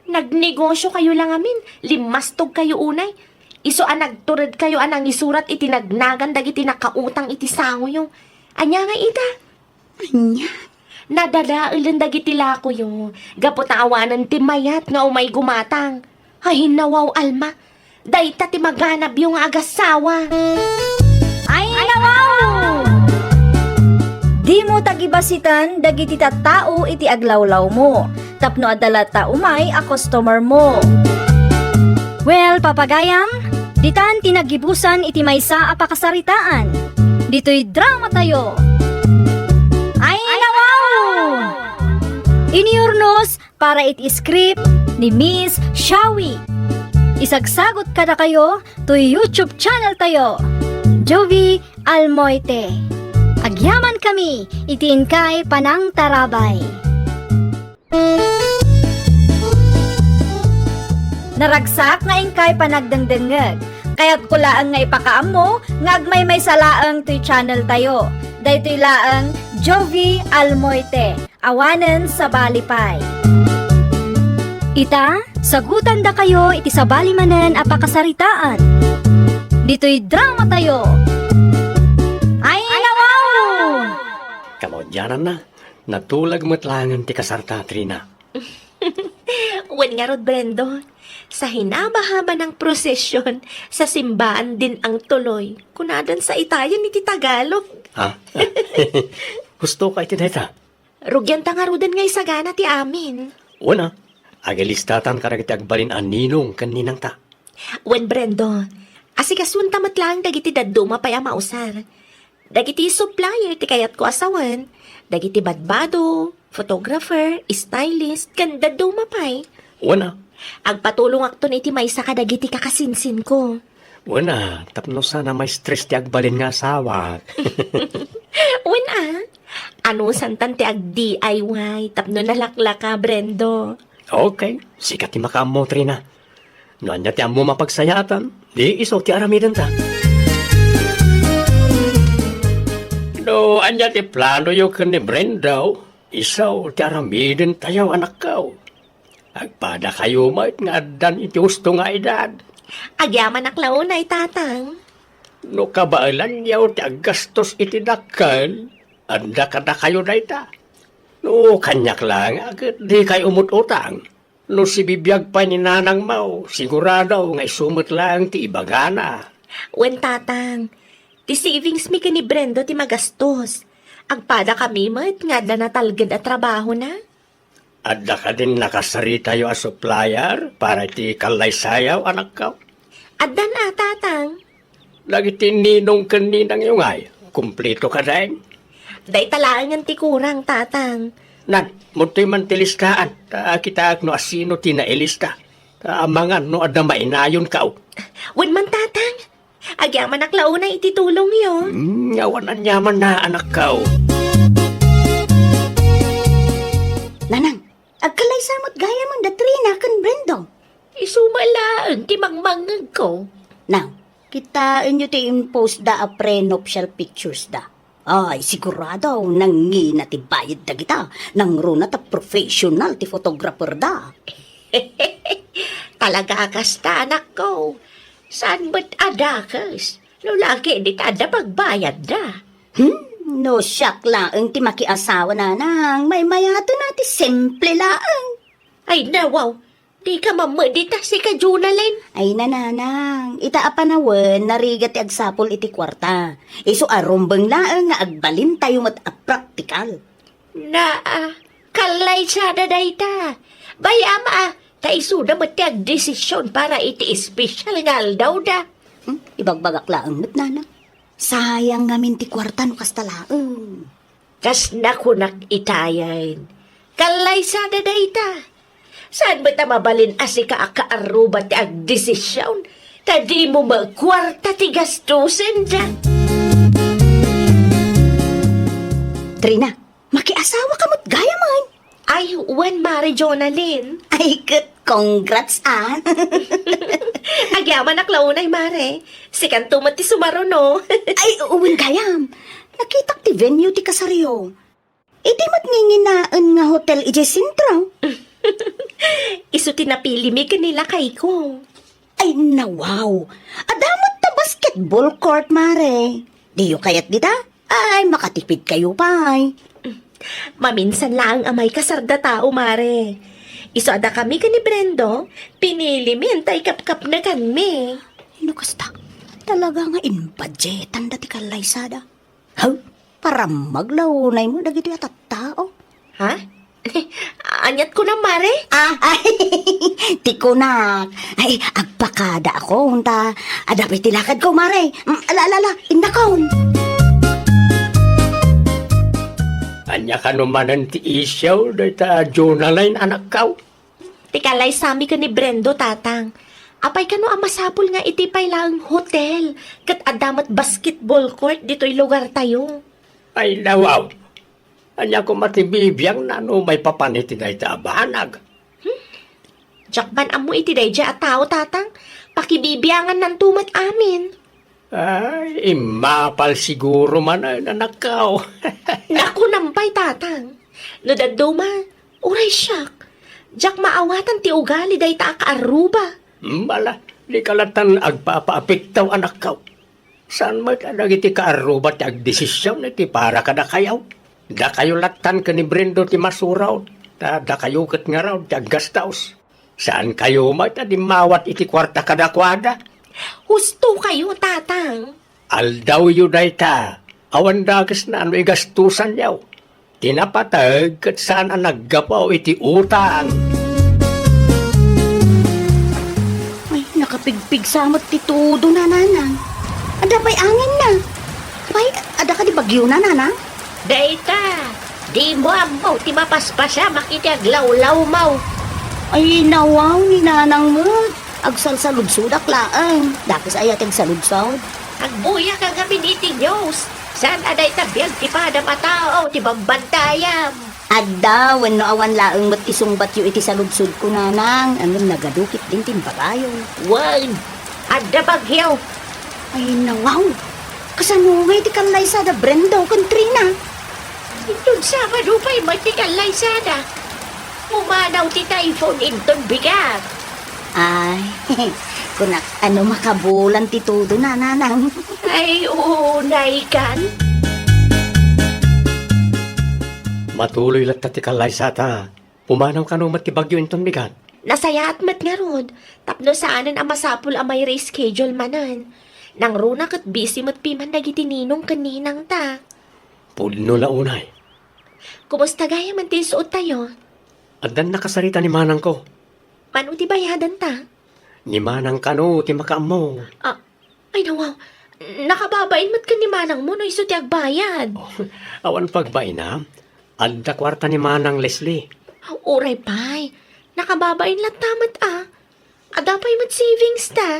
Nagnegosyo kayo lang amin, limastog kayo unay. Iso nagturad kayo anang isurat iti nagnagan dagiti nakautang iti sango yung. Anya nga ita? Anya? Nadadailan dagiti lako yung. Gapot na awanan ti mayat nga umay gumatang. Ay nawaw alma, dayta ti maganab yung agasawa. Ay, nawaw! Di mo tagibasitan dagiti tao iti aglawlaw mo. Tapno adala ta umay a customer mo. Well, papagayam, ditan tinagibusan iti maysa a pakasaritaan. Dito'y drama tayo. Ay nawaw! Iniurnos para iti script ni Miss Shawi. Isagsagot kada kayo to YouTube channel tayo. Jovi Almoite. Agyaman kami, itiin kay Panang Tarabay. Naragsak nga ingkay panagdengdengeg. Kaya't kulaan nga ipakaam mo, nga agmay may salaang to'y channel tayo. Daytoy laang Jovi Almoite. Awanen sa Balipay. Ita, sagutan da kayo iti sabali manen a pakasaritaan. Dito'y drama tayo. Ay nawaw! Kamodyanan na. Natulag matlangan ti kasarta, Trina. Wen nga rod, Brendo. Sa hinabahaba ng prosesyon, sa simbaan din ang tuloy. Kunadan sa itayan iti Tagalog. Ha? Gusto ka iti dayta? Rugyan tangarudan ngay sagana ti amin. Una, agalistatan karagiti agbalin ang ninong kaninang ta. Wen, Brendo, asikasun tamat lang dagiti daduma pa ya mausar. Dagiti supplier ti kayat ko asawan. Dagiti badbado, photographer, stylist, kan daduma pay. Una, Agpatulong akton iti maysa kadagiti kakasinsin ko. una, tapno sana may stress ti agbalin nga asawa. Wen ano santan ti ag-DIY tapno nalaklaka, Brendo. Okay, sikat ti makaamo, Trina. No, anya ti amo mapagsayatan, di iso ti aramidan ta. No, anya ti plano yo kan ni Brenda, isaw ti aramidan tayo anak kao. Agpada kayo mait nga adan iti gusto nga edad. Agyaman aklaunay, tatang. No kabailan yaw ti aggastos iti dakkel, anda kada kayo na ita. No kanyak lang, agad di kayo umut-utang. No si bibiyag pa ni nanang mau, sigurado nga isumot lang ti ibagana. Wen, tatang, ti savings mi ka ni Brendo ti magastos. Agpada kami mo't nga da natalgad at trabaho na. Adda ka din nakasarita yo a supplier para ti kalay sayaw anak ka. Adan tatang. Lagi ti ninong kaninang yung ay, kumplito ka rin. Day talaan ti kurang, tatang. Nan, muntoy man tilistaan, ta kita no asino ti nailista. Ta amangan no adda mainayon ka. Wen man, tatang. Agyaman aklaunay iti tulong yon. Yawan ang yaman na anak ka. Nanang, agkalay samot gaya mo da Trina kan Brendo. Isumalaan ti mangmangag ko. Now, kitain nyo ti impose da a pre-nuptial pictures da. Ay, sigurado, nangina ti bayad da kita. Nang runa ta professional ti photographer da. Talaga kasta, anak ko. Saan ba't adakas? No lagi di tada pagbayad da. No, siyak laang ti makiasawa nanang. May mayato na ti simple laang. Ay nawaw, di ka mamadita si ka Junalyn. Ay nananang, itaapanawan narigat ti agsapol iti kwarta. Iso arumbang laang nga agbalin tayo mat a practical. Na, kalay sa dadayta. Bayama, kaisuda mo ti agdesisyon para iti special nga aldaw da. Ibagbagak laang mat nanang. Sayang ngamin ti kwarta no kasta laang. Kas nakunak itayan. Kalay sa dadayta. Saan ba ta mabalin asi ka akaaruba ti agdesisyon? Tadi mo magkwarta ti gastusin dyan. Trina, makiasawa ka mo't gaya man. Ay, when Mari Jonalyn. Ay, congrats Agyaman na klaunay, Mare. Sikan tumat ti sumaro, no? Ay, uwin gayam. Nakitak ti venue ti kasaryo. Iti mat nginginaan nga hotel ije sentro. Isu tinapili mi kanila kay ko. Ay, nawaw. Adamot ta basketball court, mare. Diyo kayat dita? Ay, makatipid kayo pa ay. Maminsan lang amay kasarda tao, Mare. Isu ada kami ka ni Brendo, pinili mi antay kap-kap na kami. Ano kasta? Talaga nga in budgetan dati kalaysada. Haw, Para maglawunay mo dagiti atat tao. Ha? Anyat ko na, Mare. Ay, tikunak. Ay, agpakada ako, unta. Adapit tilakad ko, Mare. Alala, indakaon. Anya ka naman ti isyaw, dayta Jonaline anak kaw. Tikalay sami ka ni Brendo, tatang. Apay ka no amasapol nga itipay lang hotel. Kat adamat basketball court dito'y lugar tayo. Ay nawaw. Anya ko matibibiyang na no may papaniti dayta abanag. Jakban amo iti dayja at tao, tatang. Pakibibiyangan ng tumat amin. Ay, imapal siguro man ay anak kaw. Naku nampay, tatang. No daduma, uray siyak. Jak maawatan ti ugali day ta akaaruba. Mala, di kalatan agpapaapiktaw anak kaw. Saan mo tadag iti kaarubat ti agdesisyon iti para kada kayaw? Da kayo latan ka ni Brendo ti masuraw. Da kayo kat nga raw ti aggastaos. Saan kayo mo di mawat iti kwarta kada kwada? Husto kayo, tatang. Aldaw yu dayta. Awan dagas na ano igastusan yaw. Tinapatag kat saan ang naggapaw iti utang. Ay, nakapigpig samot ti tudo na, nanang. Ada pa'y angin na. Pa'y, ada ka di bagyo na, nanang? Dayta, di mo amo ti mapaspasya makiti aglawlaw mau. Ay, nawaw ni nanang mo. Agsalsaludsudak laang. Dakis ayat ang saludsod. Agbuya ka nga biniti news. Saan aday tabiyag ti padam a tao ti bambantayam. Adda, when no awan laang mat isungbat yu iti saludsod ko, nanang. Anong nagadukit din timbagayo. Wan, adda bagyaw. Ay, nawaw. Kasanungay ti kalay sa da Brendo, Katrina. Itun sa manupay matikalay sana. Umanaw ti typhoon inton bigat. Ay, kunak, ano makabulan ti tudo na, nanang. Ay, unay kan. Matuloy lang ti kalay sata. Pumanaw ka no ti bagyo inton bigat. Nasaya at mat nga rod. Tapno saanan ang masapul ang may reschedule manan. Nang runa kat busy mat piman dagiti ninong kaninang ta. Pudno la unay. Kumusta gaya man ti suot tayo? Adan nakasarita ni manang ko. Mano ti bayadan ta? Ni manang kano ti makaamo. Ah, ay nawaw. Nakababain mat ka ni manang mo no iso ti agbayad. Awan pagbay na. Adda kwarta ni manang Leslie. Uray pay. Nakababain lang tamat Adapay mat savings ta.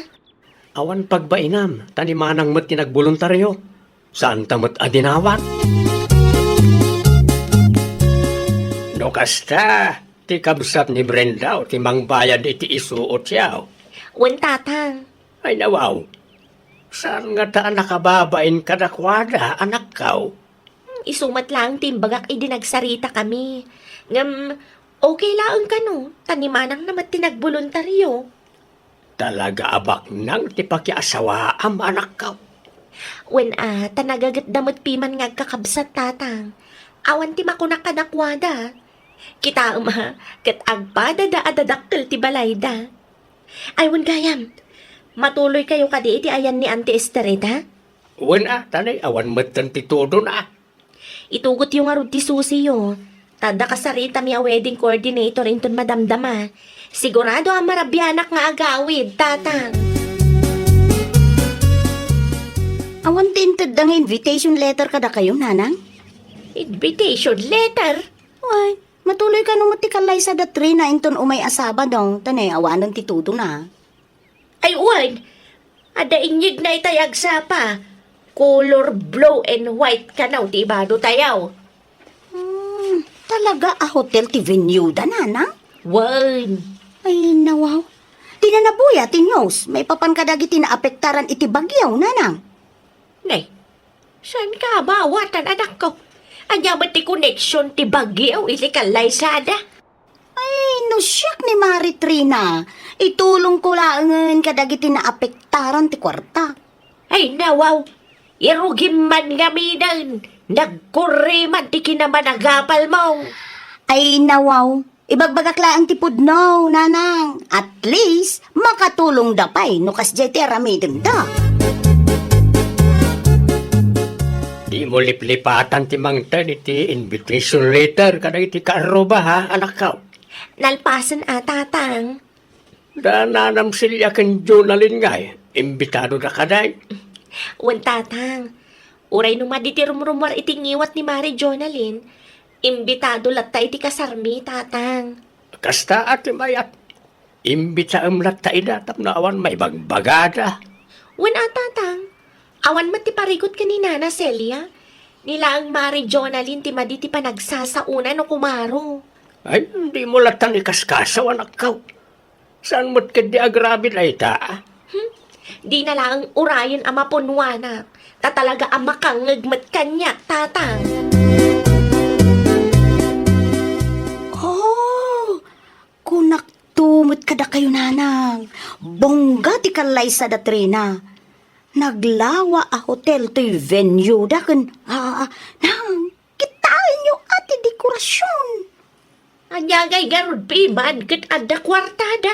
Awan pagbainam, tani manang mat tinagboluntaryo. Saan tamat adinawat? No kasta, ti kabsat ni Brenda o ti mangbayad iti isuot yaw. Wan tatang. Ay nawaw, saan nga taan nakababain kadakwada, anak kaw? Isumat lang timbagak idinagsarita kami. Ngam, okay lang ka no. Tanimanang naman tinagboluntaryo. Talaga abak nang ti pakiasawa am anak kaw. Wen tanagagat damot piman nga kakabsat tatang. Awan ti makunak kadakwada. Kita kat agpada da adadakkel ti balayda. Ay wen gayam. Matuloy kayo kadi iti ayan ni Auntie Esterita? Wen tanay awan matan ti todo na. Itugot yung arod ti Susi yo. Tada kasarita mi a wedding coordinator inton madamdama. Sigurado ang marabyanak nga agawid, tatang. Awan tinted ang invitation letter kada kayo, nanang. Invitation letter? Ay, matuloy ka nung matikalay sa datri na inton umay asaba dong. Tanay, awanan ti tudo na. Ay, uwan. Ada inyig na itayag sa pa. Color blue and white ka na, di ba do tayaw? Talaga a hotel ti venue da, nanang? Wan. Ay, nawaw. Di na nabuya, ti news. May papankadagi tinaapektaran iti bagyaw, nanang. Nay, saan ka bawatan anak ko? Anya ba ti connection ti bagyaw iti kalay sada? Ay, no siyak ni Maritrina. Itulong ko lang kadagi tinaapektaran ti kwarta. Ay, nawaw. Irugim man gaminan. Nagkuriman ti kinamanagapal mo. Ay, nawaw. Ibagbagak lang ti pudno, nanang. At least, makatulong dapay no kasjay ti aramidem da. Di Di mo liplipatan ti mangtan iti invitation letter kada iti karoba ha, anak ka. Nalpasan tatang. Dananam silya kan Jonalyn nga imbitado na kaday. Wan tatang. Uray nung maditi rumrumar iti ngiwat ni Mari Jonalyn, imbitado latta iti kasarmi, tatang. Kasta ati mayat. Imbita latta idatap na awan may bagbagada. Wan tatang. Awan mat ti parikot ka ni Nana Celia. Nila ang Mari Jonalyn ti maditi pa nagsasauna no kumaro. Ay, hindi mo latan ikaskasaw, anak ka. Saan mo't kadi agrabi na ita? Di na lang urayon ama punwana. Tatalaga ama kang ngagmat kanyak, tatang. Oh, kunak tumot kada kayo nanang. Bongga ti kalay sa datrina. Naglawa a hotel to venue da kan. Nang, kitain nyo ati dekorasyon. Anyagay garod piman ket adda kwartada.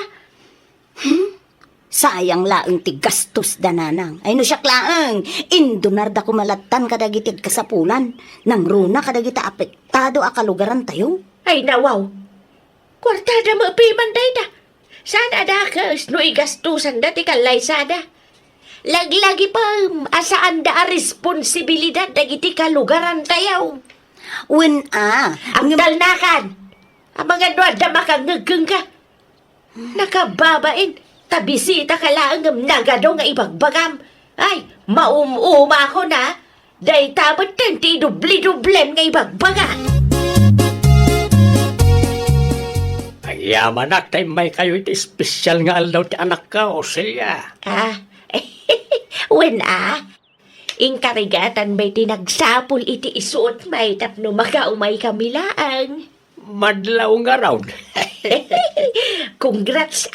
Sayang laeng ti gastos da nanang. Ay no siya laeng. Indunar da kumalatan kadagitid kasapulan. Nang runa kadagita apektado a kalugaran tayo. Ay nawaw. Kwartada mo piman dayda. Sana dakas no igastusan dati kalaysada. Laglagi pa asaan da a responsibilidad dagiti kalugaran tayaw. When Ang dalnakan. Ang mga doada makangageng ka. Nakababain. Tabisita ka lang nagado nga ibagbagam. Ay, maumuma ko na. Day tabat ti dubli-dublem nga ibagbaga. Ay, yaman tay may kayo iti espesyal nga aldaw ti anak ka, o siya. When inkarigatan may tinagsapol iti isuot may tapno makaumay kamilaan. Madlaw nga raw. Congrats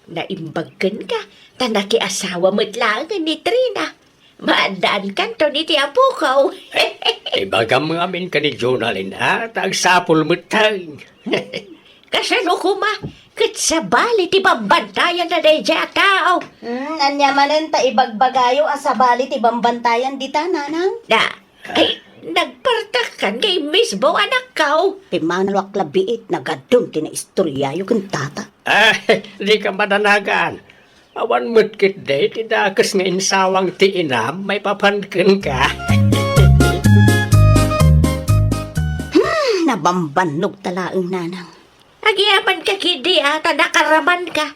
naimbagkan ka. Tanaki asawa mo't lang ni Trina. Maandaan kan to ni ti apukaw. Ibagam nga amin ka ni Jonalyn, ha? Tagsapol mo tayo. Kasano kuma? Kat sa bali ti bambantayan na day dya tao. Anyamanen ta ibagbagayo asabali ti bambantayan dita nanang. Ay, nagpartakan kay mismo anak kao. Pimanalwak labiit nagadum ti na istorya yung tata. Di ka madanagan. Awan mo't kit day, tidakas nga insawang ti inam, may papankin ka. Nabambanog talaang nanang. Agyaman ka kidi nakaraman ka.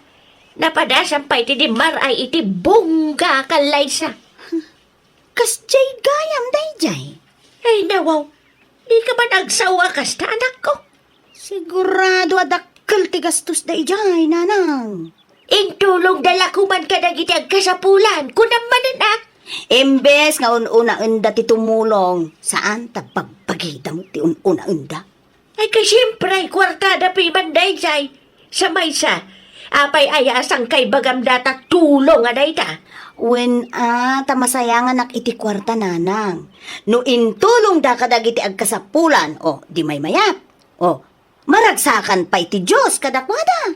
Napadasampay ti di maray iti bongga kalaysa. Kasjay gayam dayjay. Ay nawaw, di ka ba nagsawa kas ta anak ko? Sigurado adakkel ti gastos dayjay nanang. Intulong dala ko man ka dagiti agkasapulan, kunam manan Imbes nga una enda ti tumulong, saan ta pagpagita mo ti una enda? Ay kay siyempre, kwartada pimanday say. Sa maysa, apay ayasang kay bagam data tulong aday ta. When tamasayangan nak iti kwarta nanang. No intulong da kadagiti agkasapulan, di may mayat. Maragsakan pa iti Diyos kadakwada.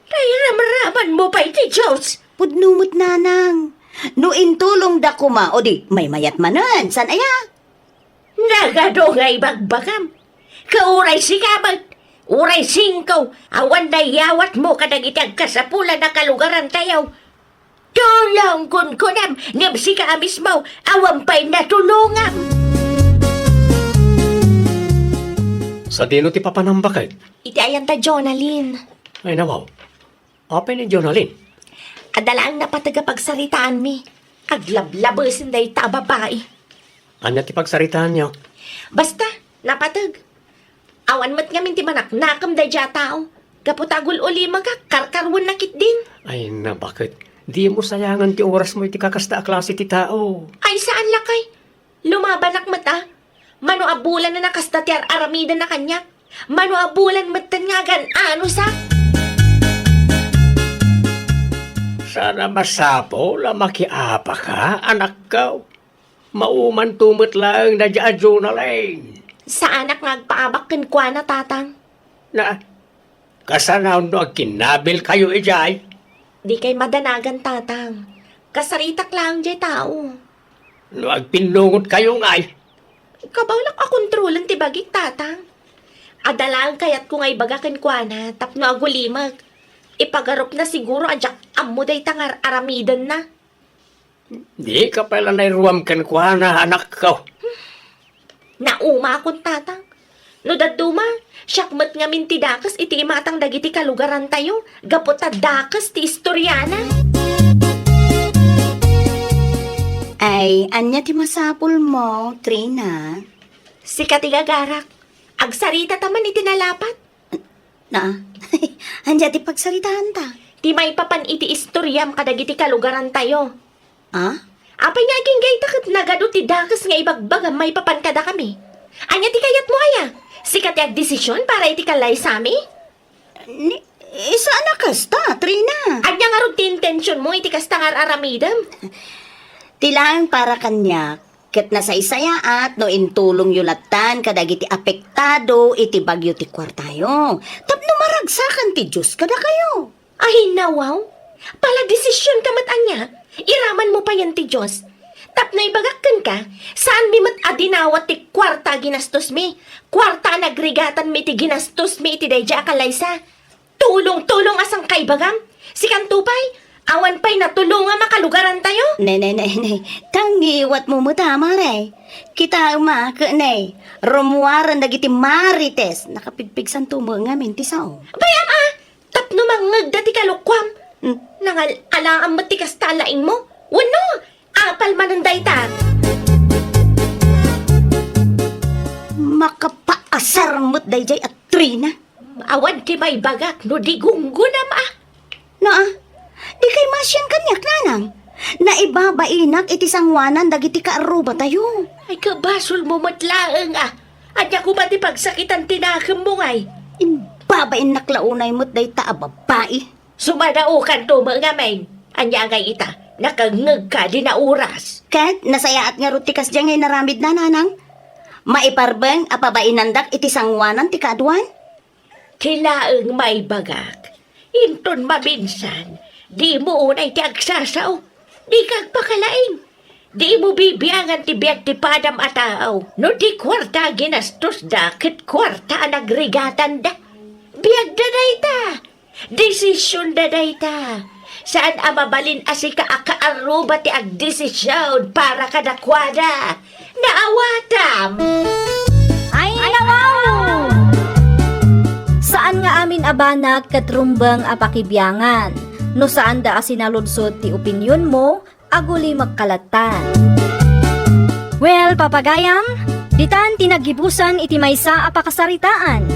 Ay ramaraman mo pa iti Diyos. Pudnumot nanang. No intulong da kuma, di may mayat manan, san aya? Nagado nga ibagbagam. Kauray sikabat, uray singkaw, awan na yawat mo kadagiti agkasapulan na kalugaran tayaw. Tulong kun kunam, ngam si ka mismo, awan pa'y natulungam. Sa dino ti papanambakad? Iti ayan ta Jonalyn. Ay nawaw. Apay ni Jonalyn? Adalaang napatagapagsaritaan mi. Aglablabasin day ta babae. Anya ti pagsaritaan niyo? Basta, napatag. Awan mat ngamin ti manak, nakam day dya tao. Kaputagul uli magkakarkarwan nakit din. Ay na bakit? Di mo sayangan ti oras mo iti kakasta a klase ti tao. Ay saan lakay? Lumabanak mata. Mano abulan na nakasta ti aramida na kanya. Mano abulan matan nga gan ano sa? Sana masapo, makiapa ka, anak ka. Mauman tumot lang na dya Jonalyn. Sa anak ngagpaabak kwa na tatang. Na, kasanaw no kinabil kayo ijay. Di kay madanagan tatang. Kasaritak lang jay tao. No agpinungot kayo ngay. Kabawlak a kontrolan ti bagik tatang. Adalaan kayat ko ngay bagakan kwa na tapno agulimag. Ipagarop na siguro adyak ammo day tangar aramidan na. Di ka pala nairuam kan kwa na anak ko. Nauma akong tatang. No daduma, syakmat nga mintidakas iti imatang dagiti kalugaran tayo. Gapot a dakas ti istoryana. Ay, anya ti masapul mo, Trina? Si katigagarak, agsarita taman iti nalapat. Na, anya ti pagsaritaan ta. Ti may papan iti istoryam kadagiti kalugaran tayo. Ah? Apay nga gay takat nagado ti dakas nga ibagbagam may papan kada kami. Anya ti kayat mo aya? Sikat yak desisyon para iti kalay sami? Isa anakas ta, Trina. Anya nga ron ti intensyon mo iti kastangar aramidam? Tilaan para kanya, ket nasaysaya at no intulong yulatan kadagiti apektado iti bagyo ti kwartayo. Tapno maragsakan ti Diyos kada kayo. Ay nawaw, pala desisyon kamat anya, iraman mo pa yan ti Diyos. Tapno ibagakkan ka, saan mi mat adinawat ti kwarta ginastos mi? Kwarta nagrigatan mi ti ginastos mi iti dayja akalaysa. Tulong-tulong asang kaibagam. Si Kantupay, awan pa'y natulungan makalugaran tayo. Ne. Tangiwat mo mo tama, re. Kita umaka, ne. Rumuwaran dagiti marites. Nakapigpigsan tumo nga minti sao. Bayam tapno mangag dati kalukwam. Nangal alaan mo ti kastalaing mo. Wano, apal mananday ta. Makapaasar mo't dayjay at Trina. Awan ti may bagak no di gunggunam Na, di kay masyan kanyak nanang. Naibabainak iti sangwanan dagiti kaaruba tayo. Ay kabasol mo matlaang Adya ko pati pagsakitan tinakam mo ngay. Babain naklaunay mo't day ta babae. Sumadaukan to mga men. Anya ngay ita, nakangag ka di na oras. Kat, nasayaat nga rutikas dyan ngay naramid na nanang. Maiparbeng apabainandak iti sangwanan ti kaadwan. Kilaang may bagak. Inton mabinsan, di mo unay ti agsasaw. Di kagpakalaing. Di mo bibiyangan ti biyak ti padam ataaw. No di kwarta ginastos da, ket kwarta nagrigatan da. Biyak da dayta. Desisyon da dayta. Saan amabalin asi ka akaaruba ti agdesisyon para kadakwada. Naawatam. Ay, nawaw! Saan nga amin abanag katrumbang apakibyangan? No saan da asinaludsod ti opinyon mo, aguli magkalatan. Well, papagayam, ditan tinagibusan iti maysa apakasaritaan.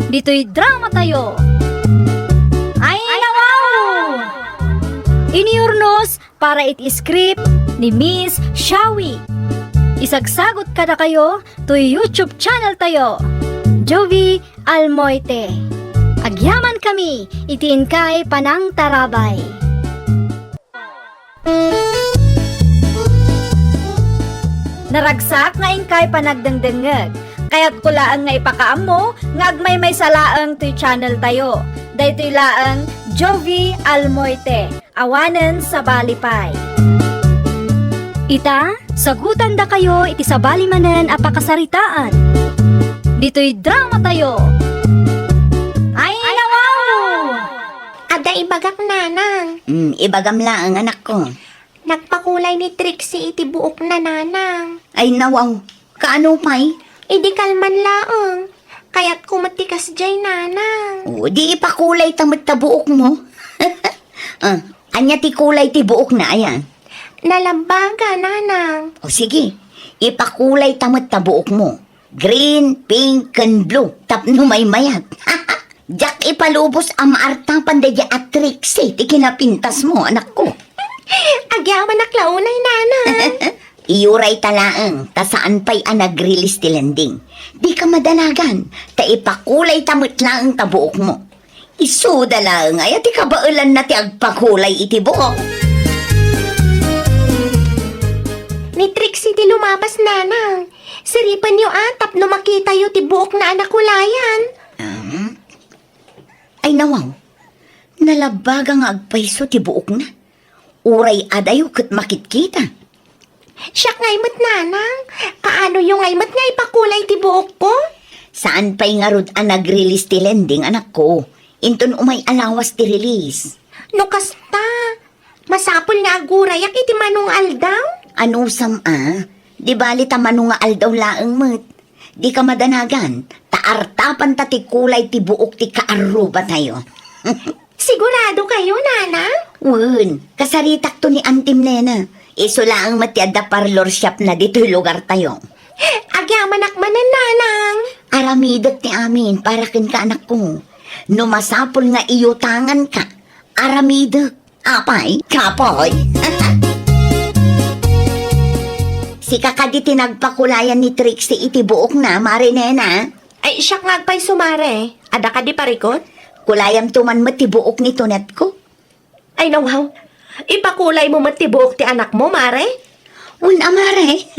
Dito'y drama tayo. Ay, nawaw! Iniurnos para iti script ni Miss Shawi. Isagsagot kada kayo to YouTube channel tayo, Jovi Almoite. Agyaman kami, itiin kay Panang Tarabay. Naragsak nga ingkay panagdengdengeg. Kaya't kulaan nga ipakaam mo, nga agmay may salaang to'y channel tayo. Daytoy laang Jovi Almoite, awanen sa balipay. Ita, sagutan da kayo iti sabali manen apakasaritaan. Dito'y drama tayo. Ay, nawaw! Ada ibagak nanang. Ibagam lang ang anak ko. Nagpakulay ni Trixie iti buok na nanang. Ay nawaw, kaano pa'y? Idi kalman laang. Kaya't kumatikas jay nanang. O, di ipakulay tamad ta buok mo. Anya ti kulay ti buok na ayan. Nalambaga nanang. O sige, ipakulay tamad ta buok mo. Green, pink, and blue. Tapno may mayat. Jack ipalubos ang maartang pandaya at Trixie. Ti kinapintas mo, anak ko. Agyaman na klaunay nanang. Iyuray talaang, ta saan pa'y nag-release ti landing. Di ka madalagan, ta ipakulay tamot lang ta buok mo. Isuda lang, ay ti kabaulan na ti agpakulay iti buok. Ni Trixie ti lumabas nanang. Siripan niyo atap no makita yo ti buok na anak kulayan. Ay nawaw, nalabaga nga agpaiso ti buok na. Uray adayo kat makitkita. Siya ngay mat nanang. Kaano yung ngay mat nga ipakulay ti buok ko? Saan pa'y nga rod ang nag-release ti lending, anak ko? Inton umay alawas ti release. No kasta. Masapol nga agurayak iti manong aldaw. Ano Di bali ta manong nga aldaw laeng met. Di ka madanagan. Taartapan ta ti kulay ti buok ti kaaruba tayo. Sigurado kayo, nanang? Wen, kasaritak to ni Antim Nena. Iso laang matiada parlor shop na dito'y lugar tayo. Agyaman akmanan, nanang. Aramidot ti amin para kin ka anak ko. No masapol nga iyutangan ka. Aramidot. Apay, kapoy. Si kakaditi nagpakulayan ni Trixie iti buok na, Marinena. Ay, siya nga agpay sumare. Ada ka di parikot? Kulayam tuman mo ti buok ni Tonet ko. Ay, nawaw. Ipakulay mo matibok ti anak mo, mare? Una, Mare.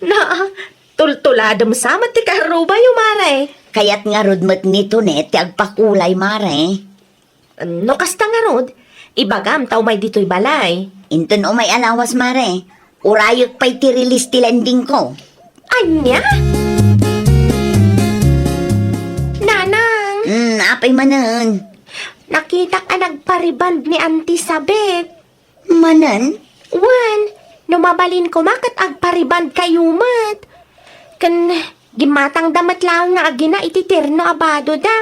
Na, tultuladom sa ti karuba yung mare. Kaya't nga rodmat ni Tonet ti agpakulay, Mare. No, kasta nga rod. Ibagam, tao may dito'y balay. Inton umay alawas, Mare. Urayok pa'y ti release ti lending ko. Anya? Nanang, Apay manan. nakita ka nagpariband ni Auntie Sabet. Manan? Wan, numabalin ko makat agpariband kayo mat. Kan, gimatang damat lang nga agina iti terno abado da.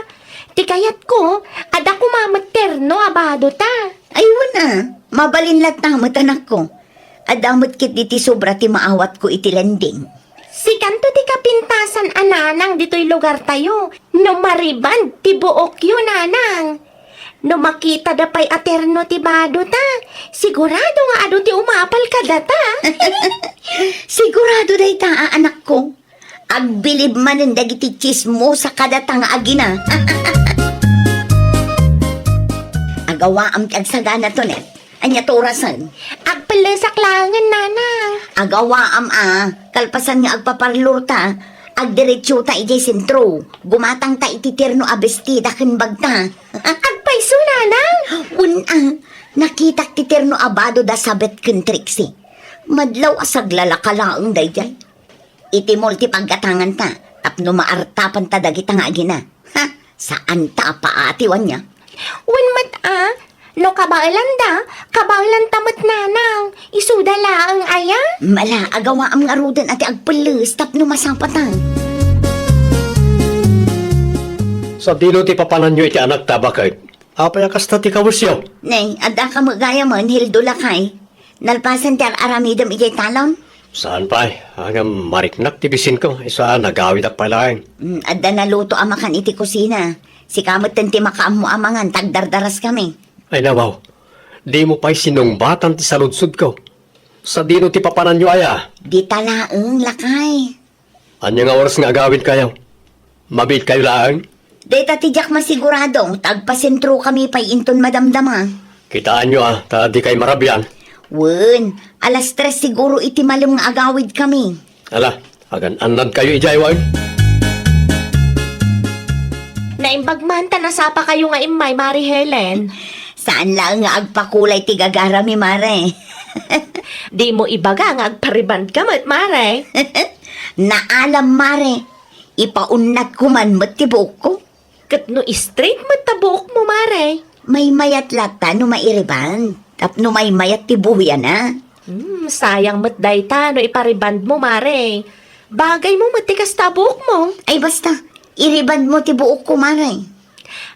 Ti kayat ko, ada ko mamat terno abado ta. Ay, wala. Mabalin latamat anak ko. Adamot kit iti sobra ti maawat ko iti lending. Si kanto ti kapintasan ananang dito'y lugar tayo. No mariband ti buok yun nanang. No makita da pa'y aterno ti bado ta. Sigurado nga ado ti umapal ka data. Sigurado day ta, anak ko. Agbilib man ang dagiti chismo sa kadatang agina. Agawa am ti agsagana to net. Anya to orasan. Agpalasak langan nanang. Agawa am kalpasan nga agpaparlor ta. Agdiretsyo ta ijay sentro. Gumatang ta iti terno abestida ken bagta. Agpaiso nanang. Nakita ti terno abado da sabet ken Trixie. Madlaw asaglalakalaang dayjay. Iti multi paggatangan ta. Tapno maartapan ta dagita nga agina. Saan ta paatiwan niya? Wan no kabailan da. Kabailan tamat nanang. Isuda laang aya. Mala, agawa am nga rudan ati agpalis tapno masapatan. Sa dino ti papanan nyo iti anak ta, bakit? Apay kasta ti kawusyo. Nay, ada ka magaya man, hildo lakay. Nalpasan ti aramidam ijay talon. Saan pa? Hanggang mariknak ti bisin ko. Isa nagawid ak palaeng. Ada naluto amakan iti kusina. Si kamot ti makaamu amangan, tagdardaras kami. Ay nawaw, di mo pa'y sinumbatan ti saludsud ko. Sa dino ti papanan nyo aya. Di talaeng lakay. Anya nga oras nga agawid kayo? Mabit kayo laang? Deta ti jak masigurado, tagpasentro kami pa'y inton madamdama. Kitaan nyo ta di kay marabyan. Wen, alas 3 siguro iti malum nga agawid kami. Ala, agan anad kayo ijaywan. Naimbagman ta nasapa kayo nga imay, Mari Helen. Saan lang nga agpakulay ti gagara mi, Mare? Di mo ibaga nga agpariband ka mat, Mare. Naalam, Mare. Ipaunat ko man matibok ko. Kat no straight matabok mo, Mare. May mayat lata no mairiban. Tapno may mayat ti buya na. Sayang mat dayta no ipariband mo, Mare. Bagay mo matikas tabok mo. Ay basta, iriband mo ti buok ko, Mare.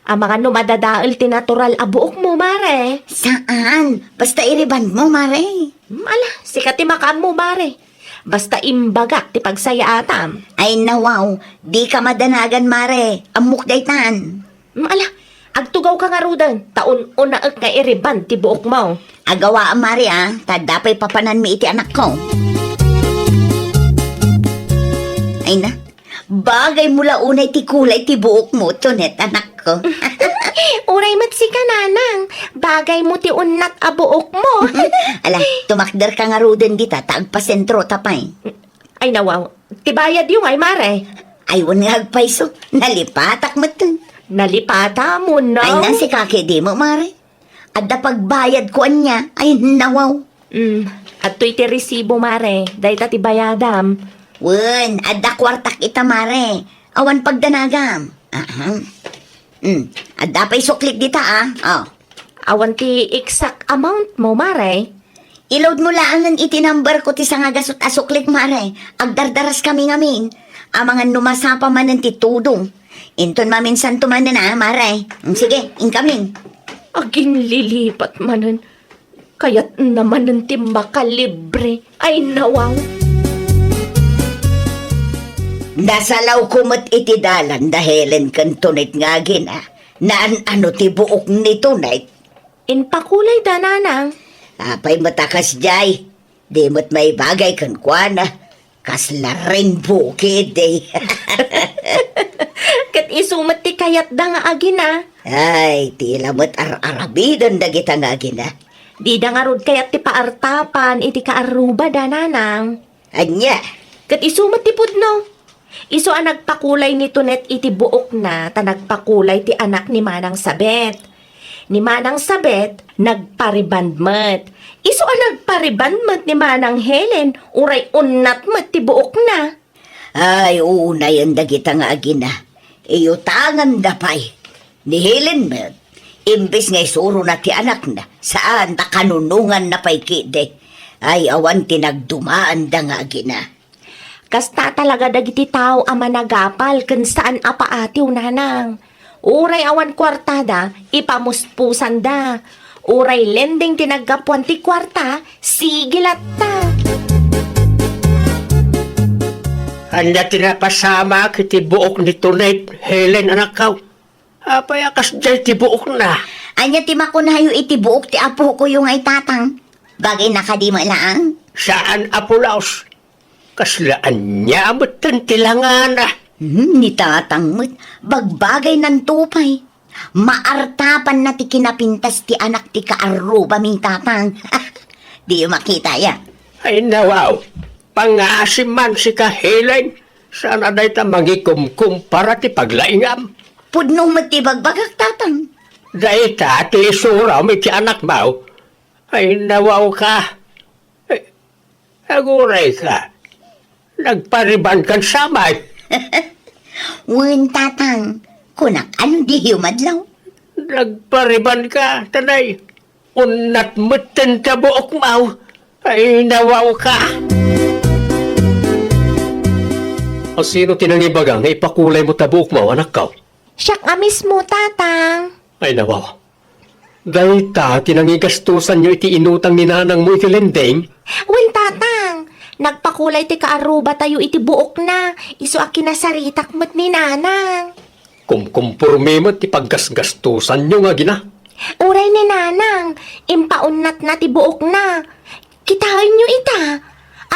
Ang mga no madadaal ti natural abuok mo, Mare. Saan? Basta iriband mo, Mare. Ala, sikat ti makam mo, Mare. Basta imbagak ti pagsaya atam. Ay nawaw, di ka madanagan, Mare. Amok daytan. Ala, agtugaw ka nga rudan. Taon unaak nga iriban ti buok mo. Agawa, Mare, tadapay papanan mi iti anak ko. Ay na, bagay mula unay ti kulay ti buok mo, Tonet, anak ko. Uray mat si kananang. Bagay mo ti unat abuok mo. Ala, tumakder ka nga rudan dita, tagpasentro tapay. Ay nawaw, tibayad yung ay, Mare. Ay, nga agpaiso, nalipatak mo to. Nalipata mo, no? Ay na, si kaki di mo, Mare. At pagbayad ko anya, ay nawaw. At iti resibo, mare. Dahil ti bayadam. Wen, adda kwartak ita mare. Awan pagdanagam. Aha. Adda pa'y suklik dita Oh. Awan ti exact amount mo, mare. Iload mo lang ang itinumber ko ti sa nga gasot asuklik mare. Agdardaras kami ngamin. Amangan numasapa man ng titudong. Inton maminsan tumanan na mare. Sige, incoming. Aging lilipat manan. Kaya't naman ng timba kalibre. Ay nawaw. Nasalaw kumot iti dalan dahilen kantunit nga gina. Naan ano ti buok ni tunay. Inpakulay dananang. Apay matakas jay. Di mo't may bagay kan kuana. Kasla rin bukid eh. Kat isumat ti kayat da nga agina. Ay, tila mo't ar-arabidan da kita nga gina. Di da nga rod kayat ti paartapan iti kaaruba dananang. Anya, Kat isumat ti pudno. Iso ang nagpakulay ni Tunet iti buok na ta nagpakulay ti anak ni Manang Sabet. Ni Manang Sabet, nagparibandmet. Iso ang nagparibandmet ni Manang Helen, uray unat met ti buok na. ay una yan da kita nga agina. Iyo tangan dapay. Ni Helen Mert, imbis nga isuro na ti anak na, saan ta kanunungan na pay kide. Ay awan tinagdumaan da nga agina. Kasta talaga dagiti tao ang managapal kan saan apaatiw nanang. Uray awan kwartada, ipamuspusan da. Uray lending tinaggapuan ti kwarta, sigilat ta. Anya tinapasama kiti buok ni Tunay, Helen anak kaw. Apay akas dyan ti buok na. Anya ti makunayo iti buok ti apo ko yung ay tatang. Bagay nakadima laang. Saan apulaos? Kaslaan niya amutan tilangan na. Ni tatang mo't bagbagay ng tupay. Maartapan na ti kinapintas ti anak ti kaaruba ming tatang. Di yung makita ya. Ay nawaw, pangasim man si ka Helen. Sana day ta mangikumkum para ti paglaingam. Pudno mo ti bagbagak tatang. Day ta ti isura mi ti anak mo. Ay nawaw ka. Ay, aguray ka. Nagpariban kan samay. Wen tatang, kunak ano di humadlaw? Nagpariban ka, tanay. Unat mutin ta buok mo. Ay nawaw ka. O sino tinangibagang na ipakulay mo ta buok mo, anak ka? Siyak nga mismo, tatang. Ay nawaw. Dahil ta, tinangigastusan nyo iti inutang ni nanang mo iti lending. Wen, tatang. Nagpakulay ti kaaruba tayo iti buok na. Iso a kinasaritak mo't ni nanang. Kumkumpurmi mo ti paggasgastusan nyo nga gina. Uray ni nanang, impaunat na ti buok na. Kitahin nyo ita.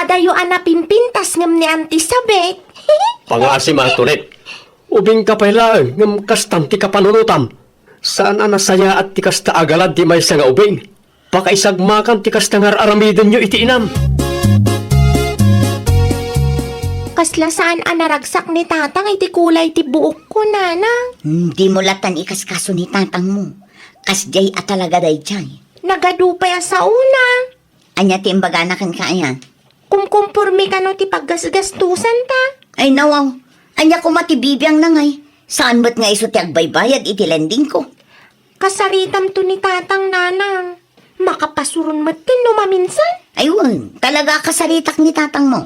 Adayo anapimpintas ngam ni Auntie Sabet. Pangasim Antoinette, ubing ka pailaan ngam kastam ti kapanunutam. Saan nasaya at ti kasta agalad ti may nga ubing. Pakaisagmakan ti kasta ngar aramidin nyo iti inam. Kaslasaan ang naragsak ni tatang iti kulay ti buok ko, nanang. Hindi mo latan ikaskaso ni tatang mo. Kasjay at talaga day jay. Nagadupay sa una. Anya ti imbaga na kan kaya. Kumkumpurmi ka no ti paggasgastusan ta. Ay nawaw, anya ko matibibiyang na ngay. Saan ba't nga iso ti agbaybayad iti lending ko? Kasaritam to ni tatang, nanang. Makapasurun matin no maminsan. Ayun, talaga kasaritak ni tatang mo.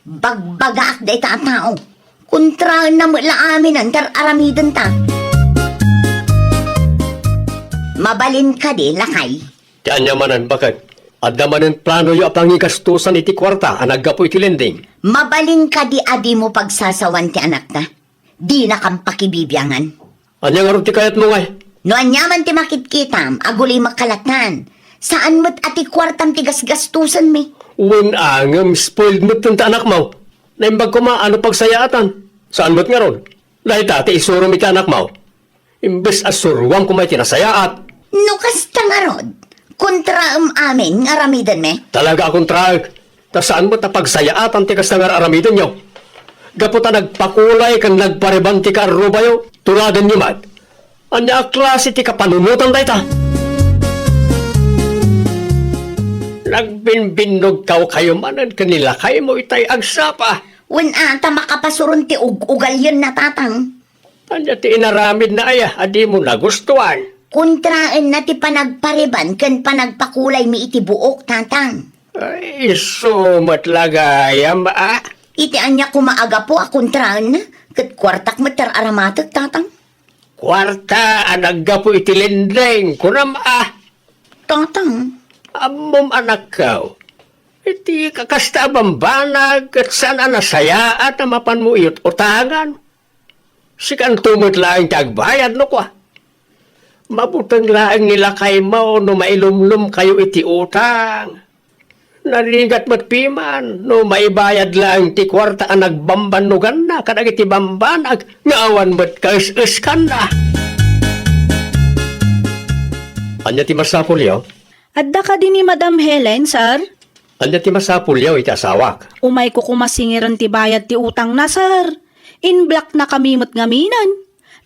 Bagbagaak day tatao. Kontra na mula amin ang aramidan ta. Mabalin ka di, lakay. Ti anyamanan bakit? Adda manen plano yo apangigastusan iti kwarta anaggapo iti lending. Mabalin ka di adi mo pagsasawan ti anak na. Di na kang pakibibyangan. Anya nga ron ti kayat mo ngay? No anyaman ti makitkitam, aguli makalatan. Saan mo't ati kwartam ti gasgastusan mi? Uwin angam spoiled mo ta anak mo. Naimbag ko ano pagsayaatan. Saan mo't nga ron? Dahil tati isuro mi ti anak mo. Imbes asurwang kumay tinasayaat. No kasta nga rod. Kontra amin nga ramidan me. Talaga akong traag. Ta saan mo ta pagsayaatan ti kasta nga aramidan nyo? Gaputa nagpakulay kang nagpariban ti kaaruba yo. Tuladan nyo mat. Anya klase ti kapanunutan day ta. Nagbinbinog kayo manan kanila kayo mo itay agsapa. Wen ata makapasuron ti ugal yun na tatang. Anya ti inaramid na aya, adi mo nagustuhan. Kontraan na ti panagpariban ken panagpakulay mi iti buok tatang. Ay, so matlagayam Iti anya kumaaga po a kontraan na. Ket kwartak mater aramatek tatang. Kwarta, anagga po iti lendeng, kunam Tatang. Amom anak kaw. Iti kakasta bambanag at sana nasaya at mapan mo iyot utangan. Sikan tumot lang tagbayad no kwa. Mabutang lang nila kay mo no mailumlum kayo iti utang. Narigat matpiman no maibayad lang ti kwarta ang nagbambanugan na kadag iti bambanag nga awan mat kais-iskan na. Anya ti masapul yaw? Adda ka din ni Madam Helen, sir? Anya ti masapul yaw iti asawak? Umay ko kumasingiran ti bayad ti utang na, sir. In black na kami ngaminan.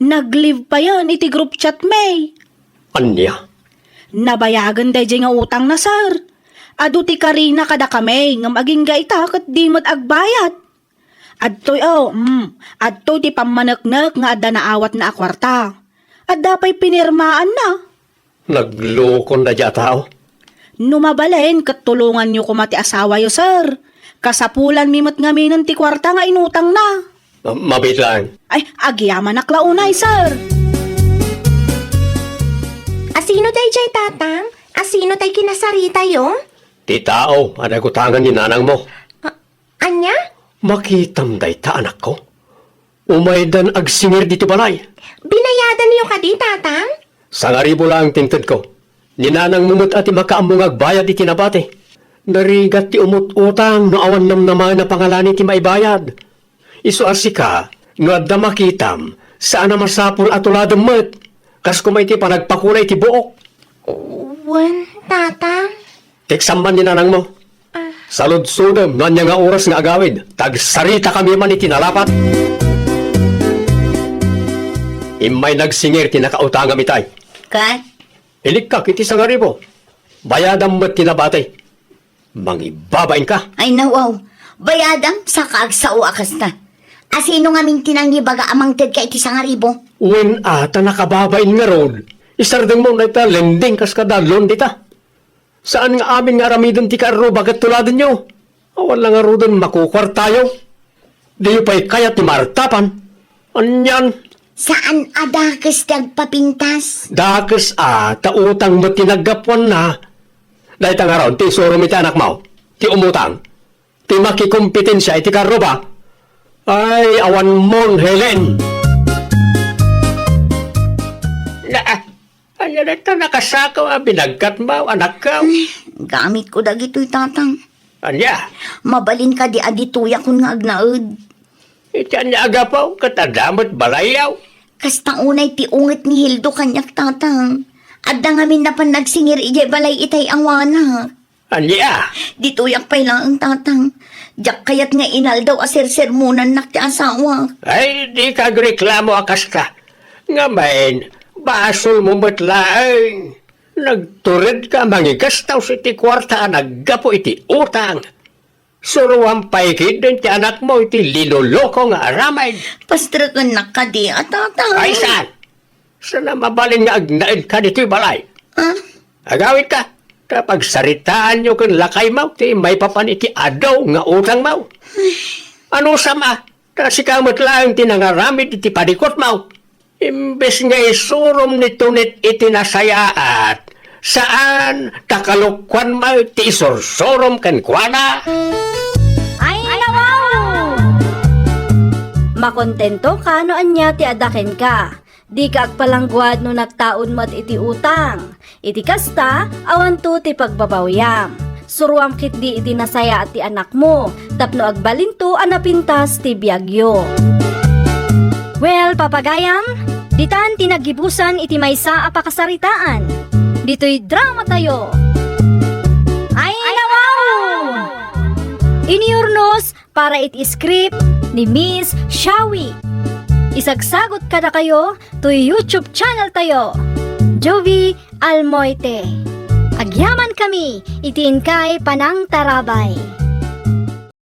Nag-live pa yan iti group chat may. Anya? Nabayagan day nga utang na, sir. Adu ti Karina kada kami ngam aging gaita kat di mat agbayad. Adtoy ti pamanaknak nga adda naawat na akwarta. Adda pa'y pinirmaan na. Naglukon na dya tao? Numabalen kat tulungan nyo kumati asawa yo, sir. Kasapulan mimot ngaminan ti kwarta nga inutang na. Mabit lang. Ay, agyaman naklaunay, sir. Asino tay jay tatang? Asino tay kinasarita yo? Ti tao, anagutangan ni nanang mo. Anya? Makitam day ta anak ko. Umaydan agsingir dito balay. Binayadan niyo ka di tatang? Sangaribo lang tingtad ko. Ninanang mumut ati makaamong agbayad iti nabate. Narigat ti umut-utang no awan nam naman na pangalan iti maibayad. Isu asika, no adda makitam, saan na masapul atuladang mat. Kas kumay ti panagpakulay ti buok. Wen, tatang? Teksamman ni nanang mo. Salud-sudam, no anya nga oras nga agawid. Tagsarita kami man iti nalapat. Imay nagsingir ti nakautangan mitay. Kat? Ilikak iti sangaribo. Bayadam mo't tinabatay. Mangibabain ka. Ay nawaw. Bayadam sa kaagsaw akas na. Asino nga mintinang baga amang ted ka iti sangaribo? Uwin ata nakababain nga road. Isardang mo na ita lending kas kadalon dita. Saan nga amin nga ramidon ti karo bagat tuladan nyo? Awan lang nga rodon makukwartayo. tayo. Di pa'y kaya ti martapan. Anyan. Saan adakas nagpapintas? Dakas tautang mo tinagapwan na. Dahil nga ron, ti surum iti anak mo. Ti umutang. Ti makikumpetensya iti karo ba? Ay, awan mon, Helen. Anya na ito nakasakaw binagkat mo, anak ka. Gamit ko dagito'y tatang. Anya, Mabalin ka di adituya kun nga agnaod. iti anya agapaw, katadamot balayaw. Kasta unay ti ungit ni Hildo kanyak tatang. Adda ngamin na pan nagsingir ijay balay itay ang wana. Anya, Dituyak pa'y lang ang tatang. Diyak kayat nga inal daw asir-sermonan nak ti asawa. ay di kagreklamo akas ka. Nga main, basol mo matlaang. Nagturid ka mangigastaw sa iti kwarta naggapo iti utang. Suruang paikid din ti anak mo iti liloloko nga aramay. Pastrakan na ka di tatang. Ay saan? Sana mabalin nga agnaid ka dito'y balay. Ah? Agawit ka. Kapag saritaan nyo kung lakay mo, ti may papan iti adaw nga utang mo. Ano sama? Kasi kamot lang tinangaramid iti padikot mo. Imbes nga isurom nito nit iti nasayaat. Saan takalukwan mo iti isursurom kan kuwana? Ay, wow! Makontento ka no anya ti adaken ka. Di ka agpalangguad no nagtaon mo at iti utang. Iti kasta, awan to ti pagbabawyam. Suruam kit di iti nasaya at ti anak mo. Tapno agbalinto anapintas ti biyagyo. Well, papagayam, ditan tinagibusan iti maysa a pakasaritaan. Dito'y drama tayo. Ay, wow! Iniurnos para iti script ni Miss Shawi. Isagsagot kada kayo to YouTube channel tayo, Jovi Almoite. Agyaman kami, itiin kay panang tarabay.